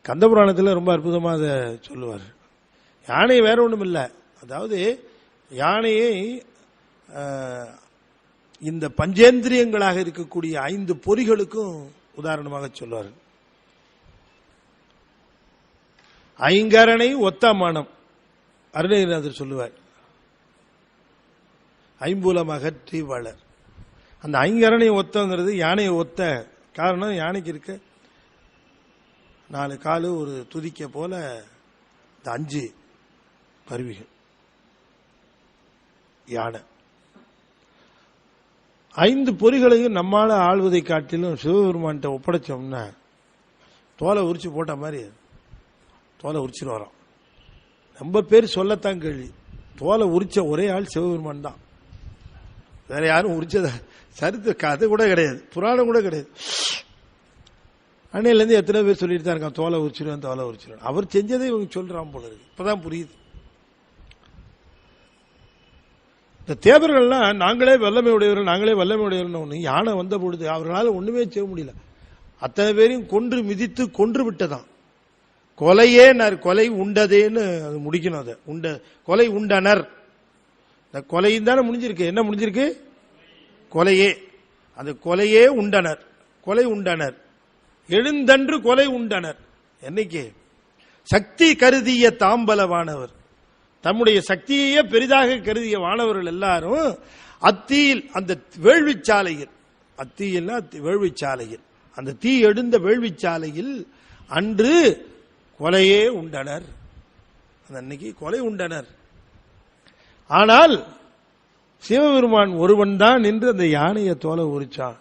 கந்தபுராணத்தில் ரொம்ப அற்புதமா அதை சொல்லுவார். யானை வேற ஒன்றும் இல்லை, அதாவது யானையை இந்த பஞ்சேந்திரியங்களாக இருக்கக்கூடிய 5 பொறிகளுக்கும் உதாரணமாக சொல்வார். ஐங்கரனை ஒத்த மனம் அருணகிரிநாதர் சொல்லுவார். ஐம்பூலம் அகற்றி வளர். அந்த ஐங்கரனை ஒத்தங்கிறது யானையை ஒத்த காரணம், யானைக்கு இருக்க 4 காலு ஒரு துதிக்க போல இந்த 5 கருவிகள், யானை. 5 பொறிகளையும் நம்மால ஆள்வதை காட்டிலும் சிவபெருமான்கிட்ட ஒப்படைச்சோம்னா தோலை உரிச்சு போட்ட மாதிரி தோலை உரிச்சுட்டு வரோம். ரொம்ப பேர் சொல்லத்தான் கேள்வி, தோலை உரிச்ச ஒரே ஆள் சிவபெருமான் தான், வேற யாரும் உரிச்சத சரித்திர கதை கூட கிடையாது, புராணம் கூட கிடையாது. அன்னையிலேருந்து எத்தனை பேர் சொல்லிட்டு தான் இருக்கான், தோலை உரிச்சிருவேன் தோலை உரிச்சிருவேன். அவர் செஞ்சதை இவங்க சொல்றான் போல இருக்கு, இப்பதான் புரியுது. இந்த தேவர்கள்லாம் நாங்களே வல்லமை உடையவர்கள், நாங்களே வல்லமை உடையவர்கள். யானை வந்த பொழுது அவர்களால் ஒண்ணுமே செய்ய முடியல, அத்தனை பேரையும் கொன்று மிதித்து கொன்று விட்டதான். கொலையே கொலை உண்டதேன்னு அது முடிக்கணும். அதை உண்ட கொலை உண்டனர், இந்த கொலையும் தானே முடிஞ்சிருக்கு. என்ன முடிஞ்சிருக்கு? கொலையே. அந்த கொலையே உண்டனர், கொலை உண்டனர், எழுந்தன்று கொலை உண்டனர். என்னைக்கு? சக்தி கருதிய தாம்பலவானவர், தம்முடைய சக்தியையே பெரிதாக கருதிய வானவர்கள் எல்லாரும் அத்தீயில், அந்த வேள்விச்சாலையில், அத்தீயில்னா வேள்விச்சாலையில், அந்த தீ எழுந்த வேள்விச்சாலையில் அன்று கொலையே உண்டனர். அன்னைக்கு கொலை உண்டனர். ஆனால் சிவபெருமான் ஒருவன் தான் நின்று அந்த யானையை தோலை உரிச்சான்.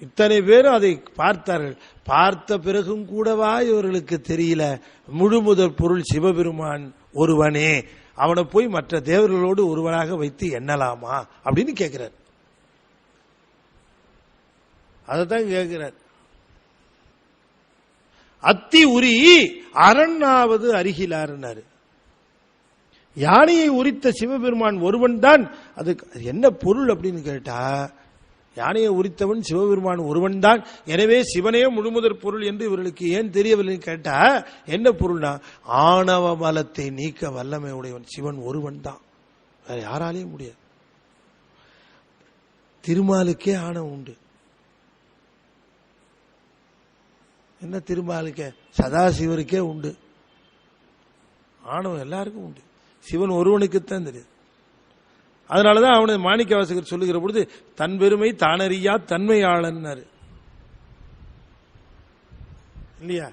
இத்தனை பேரும் அதை பார்த்தார்கள். பார்த்த பிறகும் கூடவா இவர்களுக்கு தெரியல முழுமுதற் பொருள் சிவபெருமான் ஒருவனே, அவனை போய் மற்ற தேவர்களோடு ஒருவனாக வைத்து எண்ணலாமா அப்படின்னு கேட்கிறார். அதைத்தான் கேட்கிறார். அத்தி உரி அரண்ணாவது அருகிலாருன்னாரு. யானையை உரித்த சிவபெருமான் ஒருவன் தான். அது என்ன பொருள் அப்படின்னு கேட்டா, யானையை உரித்தவன் சிவபெருமான் ஒருவன் தான், எனவே சிவனே முழுமுதற் பொருள் என்று இவர்களுக்கு ஏன் தெரியவில்லை கேட்டா என்ன பொருள்னா, ஆணவ மலத்தை நீக்க வல்லமை உடையவன் சிவன் ஒருவன் தான், வேற யாராலையும் முடியாது. திருமாலுக்கே ஆணவம் உண்டு. என்ன திருமாலுக்கே? சதாசிவருக்கே உண்டு ஆணவம், எல்லாருக்கும் உண்டு, சிவன் ஒருவனுக்குத்தான் தெரியுது. அதனாலதான் அவனை மாணிக்க வாசகர் சொல்லுகிற பொழுது தன் பெருமை தானறியா தன்மையாளன்னாரு இல்லையா?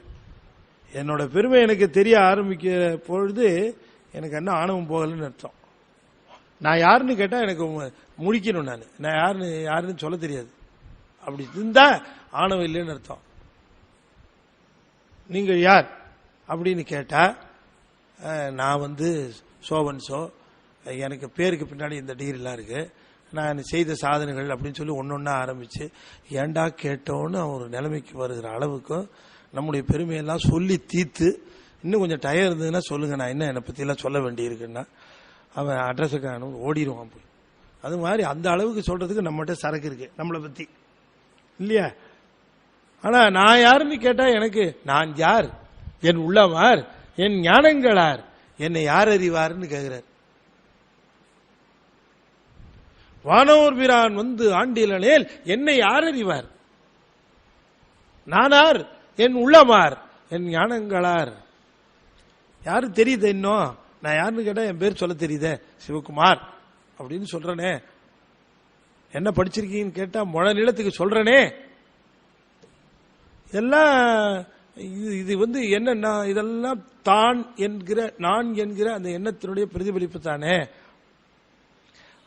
என்னோட பெருமை எனக்கு தெரிய ஆரம்பிக்கிற பொழுது எனக்கு என்ன ஆணவம் போகலன்னு அர்த்தம். நான் யாருன்னு கேட்டா எனக்கு முடிக்கணும், நான் யாருன்னு சொல்ல தெரியாது, அப்படி இருந்தா ஆணவம் இல்லைன்னு அர்த்தம். நீங்கள் யார் அப்படின்னு கேட்டா, நான் சோவன்சோ, எனக்கு பேருக்கு பின்னாடி இந்த டிகிரிலாம் இருக்கு, நான் செய்த சாதனைகள் அப்படின்னு சொல்லி ஒன்னொன்னா ஆரம்பிச்சு ஏண்டா கேட்டோன்னு ஒரு நிலைமைக்கு வருகிற அளவுக்கும் நம்முடைய பெருமையெல்லாம் சொல்லி தீர்த்து, இன்னும் கொஞ்சம் டயர் இருந்ததுன்னா சொல்லுங்க, நான் இன்னும் என்னை பத்தியெல்லாம் சொல்ல வேண்டி இருக்குன்னா அவன் அட்ரஸுக்கு ஓடிடுவான் போய். அது மாதிரி அந்த அளவுக்கு சொல்றதுக்கு நம்மகிட்ட சரக்கு இருக்கு நம்மளை பத்தி இல்லையா? ஆனா நான் யாருன்னு கேட்டா எனக்கு நான் யார், என் உள்ளமார், என் ஞானங்களார், என்னை யார் அறிவார்னு கேட்கிறார். வானோர் பிரான் ஆண்டிலனேல் என்னை யார் அறிவார், நானார், என் உள்ளமார், என் ஞானங்களார். யாரு தெரியுது? இன்னும் நான் யாருன்னு கேட்டா என் பேர் சொல்ல தெரியுதே, சிவகுமார் அப்படின்னு சொல்றனே. என்ன படிச்சிருக்கீங்கன்னு கேட்டா முழ நிலத்துக்கு சொல்றனே. எல்லாம் இது என்னன்னா, இதெல்லாம் தான் என்கிற நான் என்கிற அந்த எண்ணத்தினுடைய பிரதிபலிப்பு தானே.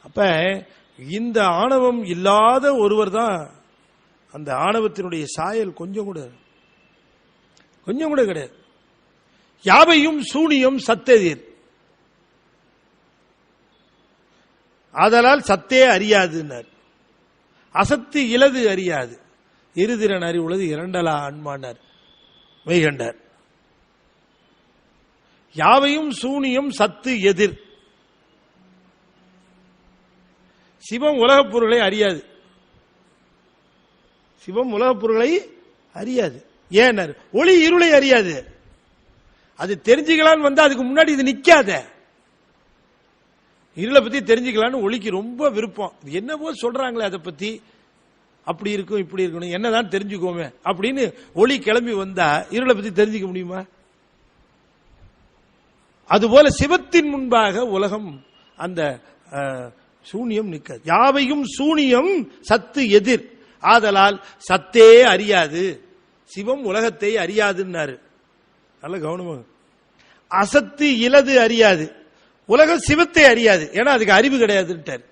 அப்ப இந்த ஆணவம் இல்லாத ஒருவர் தான், அந்த ஆணவத்தினுடைய சாயல் கொஞ்சம் கூட கிடையாது. யாவையும் சூனியம் சத்தெதிர், ஆதலால் சத்தே அறியாதுன்னார். அசத்து இலது அறியாது, இருதிறன் அறிவுள்ளது இரண்டலா அன்பானார் மெய்கண்டார். யாவையும் சூனியம் சத்து எதிர். சிவம் உலகப் பொருளை அறியாது, சிவம் உலகப் பொருளை அறியாது. ஏன்? ஒளி இருளை அறியாது. அது தெரிஞ்சுக்கலான்னு வந்தா அதுக்கு முன்னாடி இது நிக்காத. இருளை பத்தி தெரிஞ்சுக்கலான்னு ஒளிக்கு ரொம்ப விருப்பம். என்னவோ சொல்றாங்களே அதை பத்தி, அப்படி இருக்கும் இப்படி இருக்கணும், என்னதான் தெரிஞ்சுக்கோமே அப்படின்னு ஒளி கிளம்பி வந்தா இருளை பத்தி தெரிஞ்சுக்க முடியுமா? அதுபோல சிவத்தின் முன்பாக உலகம் அந்த சூனியம் நிற்காது. யாவையும் சூனியம் சத்து எதிர், ஆதலால் சத்தே அறியாது. சிவம் உலகத்தை அறியாதுன்னாரு. நல்ல கவனமாக. அசத்து இலது அறியாது, உலகம் சிவத்தை அறியாது, ஏன்னா அதுக்கு அறிவு கிடையாதுன்ட்டார்.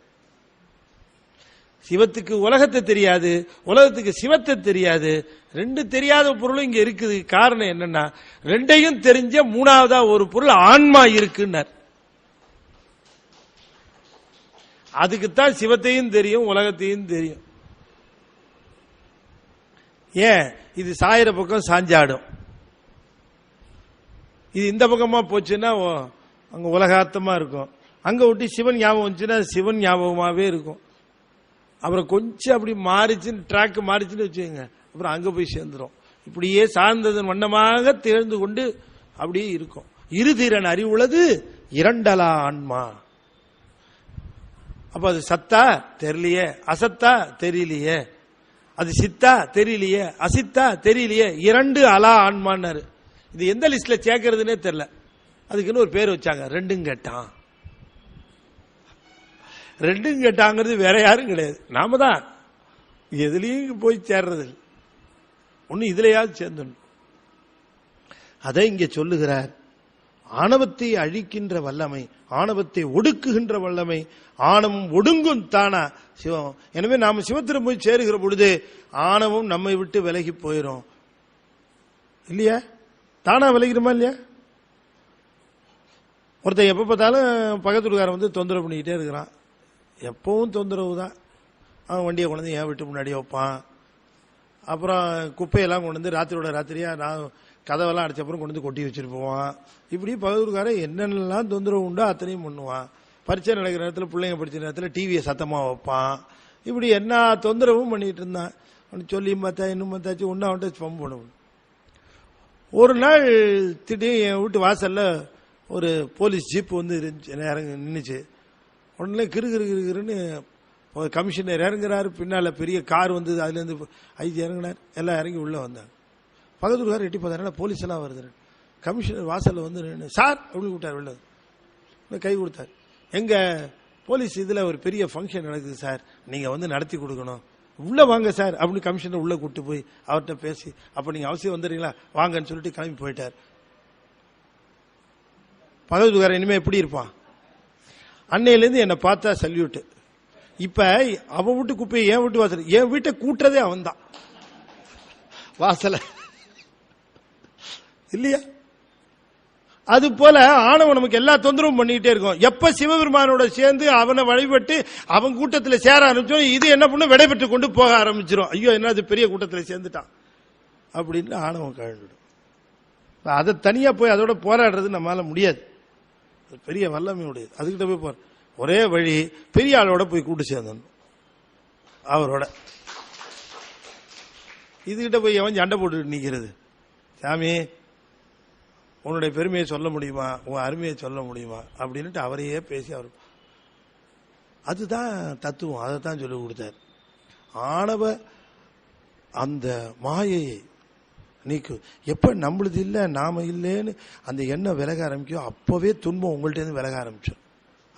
சிவத்துக்கு உலகத்தை தெரியாது, உலகத்துக்கு சிவத்தை தெரியாது. ரெண்டு தெரியாத பொருளும் இங்க இருக்குது. காரணம் என்னன்னா, ரெண்டையும் தெரிஞ்ச மூணாவதா ஒரு பொருள் ஆன்மா இருக்குன்னார். அதுக்குத்தான் சிவத்தையும் தெரியும், உலகத்தையும் தெரியும். ஏன்? இது சாயிர பக்கம் சாஞ்சாடும். இது இந்த பக்கமா போச்சுன்னா அங்க உலகார்த்தமா இருக்கும். அங்க விட்டு சிவன் ஞாபகம் வந்துச்சுன்னா சிவன் ஞாபகமாவே இருக்கும். அப்புறம் கொஞ்சம் அப்படி மாறிச்சுன்னு, ட்ராக் மாறிச்சுன்னு வச்சுக்கோங்க, அப்புறம் அங்க போய் சேர்ந்துடும். இப்படியே சார்ந்ததன் வண்ணமாக தேர்ந்து கொண்டு அப்படியே இருக்கும். இருதிறன் அறிவுள்ளது இரண்டலா ஆன்மா. அப்ப அது சத்தா தெரியலையே, அசத்தா தெரியலையே, அது சித்தா தெரியலையே, அசித்தா தெரியலையே, இரண்டு அலா ஆன்மான்னாரு. இது எந்த லிஸ்ட்ல சேர்க்கறதுன்னே தெரியல. அதுக்குன்னு ஒரு பேர் வச்சாங்க, ரெண்டும் கேட்டான். ரெண்டும் கேட்டாங்கிறது வேற யாரும் கிடையாது, நாம தான். எதுலயும் போய் சேர்றது ஒண்ணு, இதுலயாவது சேர்ந்துடணும். அதை இங்க சொல்லுகிறார். ஆணவத்தை அழிக்கின்ற வல்லமை, ஆணவத்தை ஒடுக்குகின்ற வல்லமை, ஆணவம் ஒடுங்கும் தானா சிவம். எனவே நாம சிவத்திடம் போய் சேருகிற பொழுது ஆணவம் நம்மை விட்டு விலகி போயிடும். இல்லையா? தானா விலகிறோமா இல்லையா? ஒருத்தன் எப்ப பார்த்தாலும் பக்கத்துக்காரன் வந்து தொந்தரவு பண்ணிக்கிட்டே இருக்கிறான். எப்பவும் தொந்தரவு தான். அவன் வண்டியை கொண்டு வந்து என் வீட்டு முன்னாடியே வைப்பான். அப்புறம் குப்பையெல்லாம் கொண்டு வந்து ராத்திரியோட ராத்திரியா நான் கதவெல்லாம் அடிச்சப்பறம் கொண்டு வந்து கொட்டி வச்சுட்டு போவான். இப்படி பக்கத்துக்காரன் என்னென்னலாம் தொந்தரவு உண்டோ அத்தனையும் பண்ணுவான். பரீட்சை நடக்கிற நேரத்தில், பிள்ளைங்க படிச்ச நேரத்தில் டிவியை சத்தமாக வைப்பான். இப்படி என்ன தொந்தரவும் பண்ணிட்டு இருந்தான். சொல்லியும் பார்த்தா இன்னும் பார்த்தாச்சு, ஒன்னும் அவன்கிட்ட பம்பு பண்ணுவோம். ஒரு நாள் திடீர்னு என் வீட்டு வாசல்ல ஒரு போலீஸ் ஜீப் வந்து நின்றுச்சு. உடனே கிருன்னு கமிஷனர் இறங்குறாரு. பின்னால பெரிய கார் வந்து அதுல இருந்து ஐஜி இறங்கினார். எல்லாம் இறங்கி உள்ள வந்தாங்க. பக்கத்துக்காரர் எட்டி பார்த்தாரு, போலீஸ் எல்லாம் வருது. கமிஷனர் வாசல்ல வந்து சார் அப்படின்னு கூப்பிட்டார். உள்ள கை கொடுத்தார். எங்க போலீஸ் இதுல ஒரு பெரிய ஃபங்க்ஷன் நடக்குது சார், நீங்க வந்து நடத்தி கொடுக்கணும், உள்ள வாங்க சார் அப்படின்னு கமிஷனர் உள்ள கூட்டு போய் அவர்கிட்ட பேசி, அப்ப நீங்க அவசியம் வந்துடுறீங்களா வாங்கன்னு சொல்லிட்டு கிளம்பி போயிட்டார். பக்கத்துக்காரர் இனிமே எப்படி இருப்பான்? அன்னையிலேருந்து என்னை பார்த்தா சல்யூட். இப்ப அவன் வீட்டு குப்பையை என் வீட்டு வாசல், என் வீட்டை கூட்டுறதே அவன் தான் வாசல, இல்லையா? அது போல ஆணவம் நமக்கு எல்லா தொந்தரவும் பண்ணிக்கிட்டே இருக்கும். எப்ப சிவபெருமானோட சேர்ந்து அவனை வழிபட்டு அவன் கூட்டத்தில் சேர ஆரம்பிச்சோம், இது என்ன பண்ண விடைபெற்று கொண்டு போக ஆரம்பிச்சிடும். ஐயோ என்ன அது பெரிய கூட்டத்தில் சேர்ந்துட்டான் அப்படின்னு ஆணவம் கழண்டுடும். அதை தனியா போய் அதோட போராடுறது நம்மளால முடியாது. பெரிய வல்லமையுடையது. அதுக்கிட்ட போய் போற ஒரே வழி பெரிய ஆளோட போய் கூட்டு சேர்ந்தணும் அவரோட. இதுகிட்ட போய் அவன் சண்டை போட்டு நிக்கிறது, சாமி உன்னுடைய பெருமையை சொல்ல முடியுமா, உன் அருமையை சொல்ல முடியுமா அப்படின்ட்டு அவரையே பேசி அவர், அதுதான் தத்துவம். அதை தான் சொல்லி கொடுத்தார். ஆணவ அந்த மாயையை நீக்கு. எப்ப நம்மளுது இல்லை நாம இல்லைன்னு அந்த எண்ணம் விலக ஆரம்பிக்கும், அப்பவே துன்பம் உங்கள்ட்ட இருந்து விலக ஆரம்பிச்சோம்.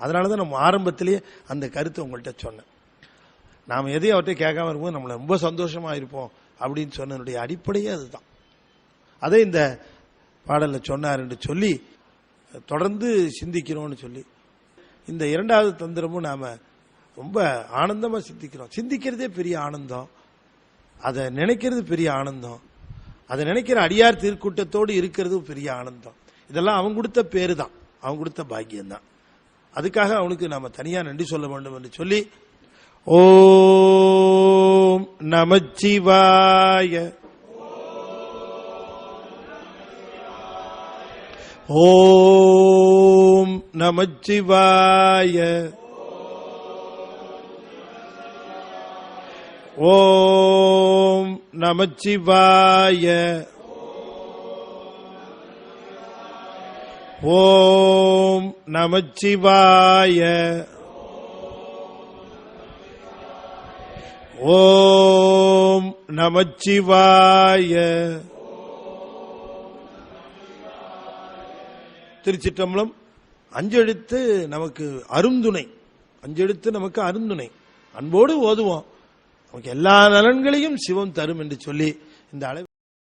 அதனாலதான் நம்ம ஆரம்பத்திலேயே அந்த கருத்தை உங்கள்கிட்ட சொன்னேன். நாம எதையும் அவர்கிட்ட கேட்காம இருக்கும்போது நம்மள ரொம்ப சந்தோஷமா இருப்போம் அப்படின்னு சொன்னதுடைய அடிப்படையே அதுதான். அதை இந்த பாடல்ல சொன்னார் என்று சொல்லி தொடர்ந்து சிந்திக்கிறோம்னு சொல்லி, இந்த இரண்டாவது தந்திரமும் நாம ரொம்ப ஆனந்தமா சிந்திக்கிறோம். சிந்திக்கிறதே பெரிய ஆனந்தம், அதை நினைக்கிறது பெரிய ஆனந்தம், அதை நினைக்கிற அடியார் திருக்கூட்டத்தோடு இருக்கிறது பெரிய ஆனந்தம். இதெல்லாம் அவன் கொடுத்த பேரு தான், அவன் கொடுத்த பாக்கியம் தான். அதுக்காக அவனுக்கு நாம தனியா நன்றி சொல்ல வேண்டும் என்று சொல்லி, ஓம் நமச்சிவாய, ஓம் நமச்சிவாய, ஓம் நமச்சிவாய, ஓம் நமச்சிவாய, ஓம் நமச்சிவாய. திருச்சிற்றம்பலம். அஞ்செழுத்து நமக்கு அருந்துணை, அஞ்செழுத்து நமக்கு அருந்துணை. அன்போடு ஓதுவோம், நமக்கு எல்லா நலன்களையும் சிவம் தரும் என்று சொல்லி இந்த அளவு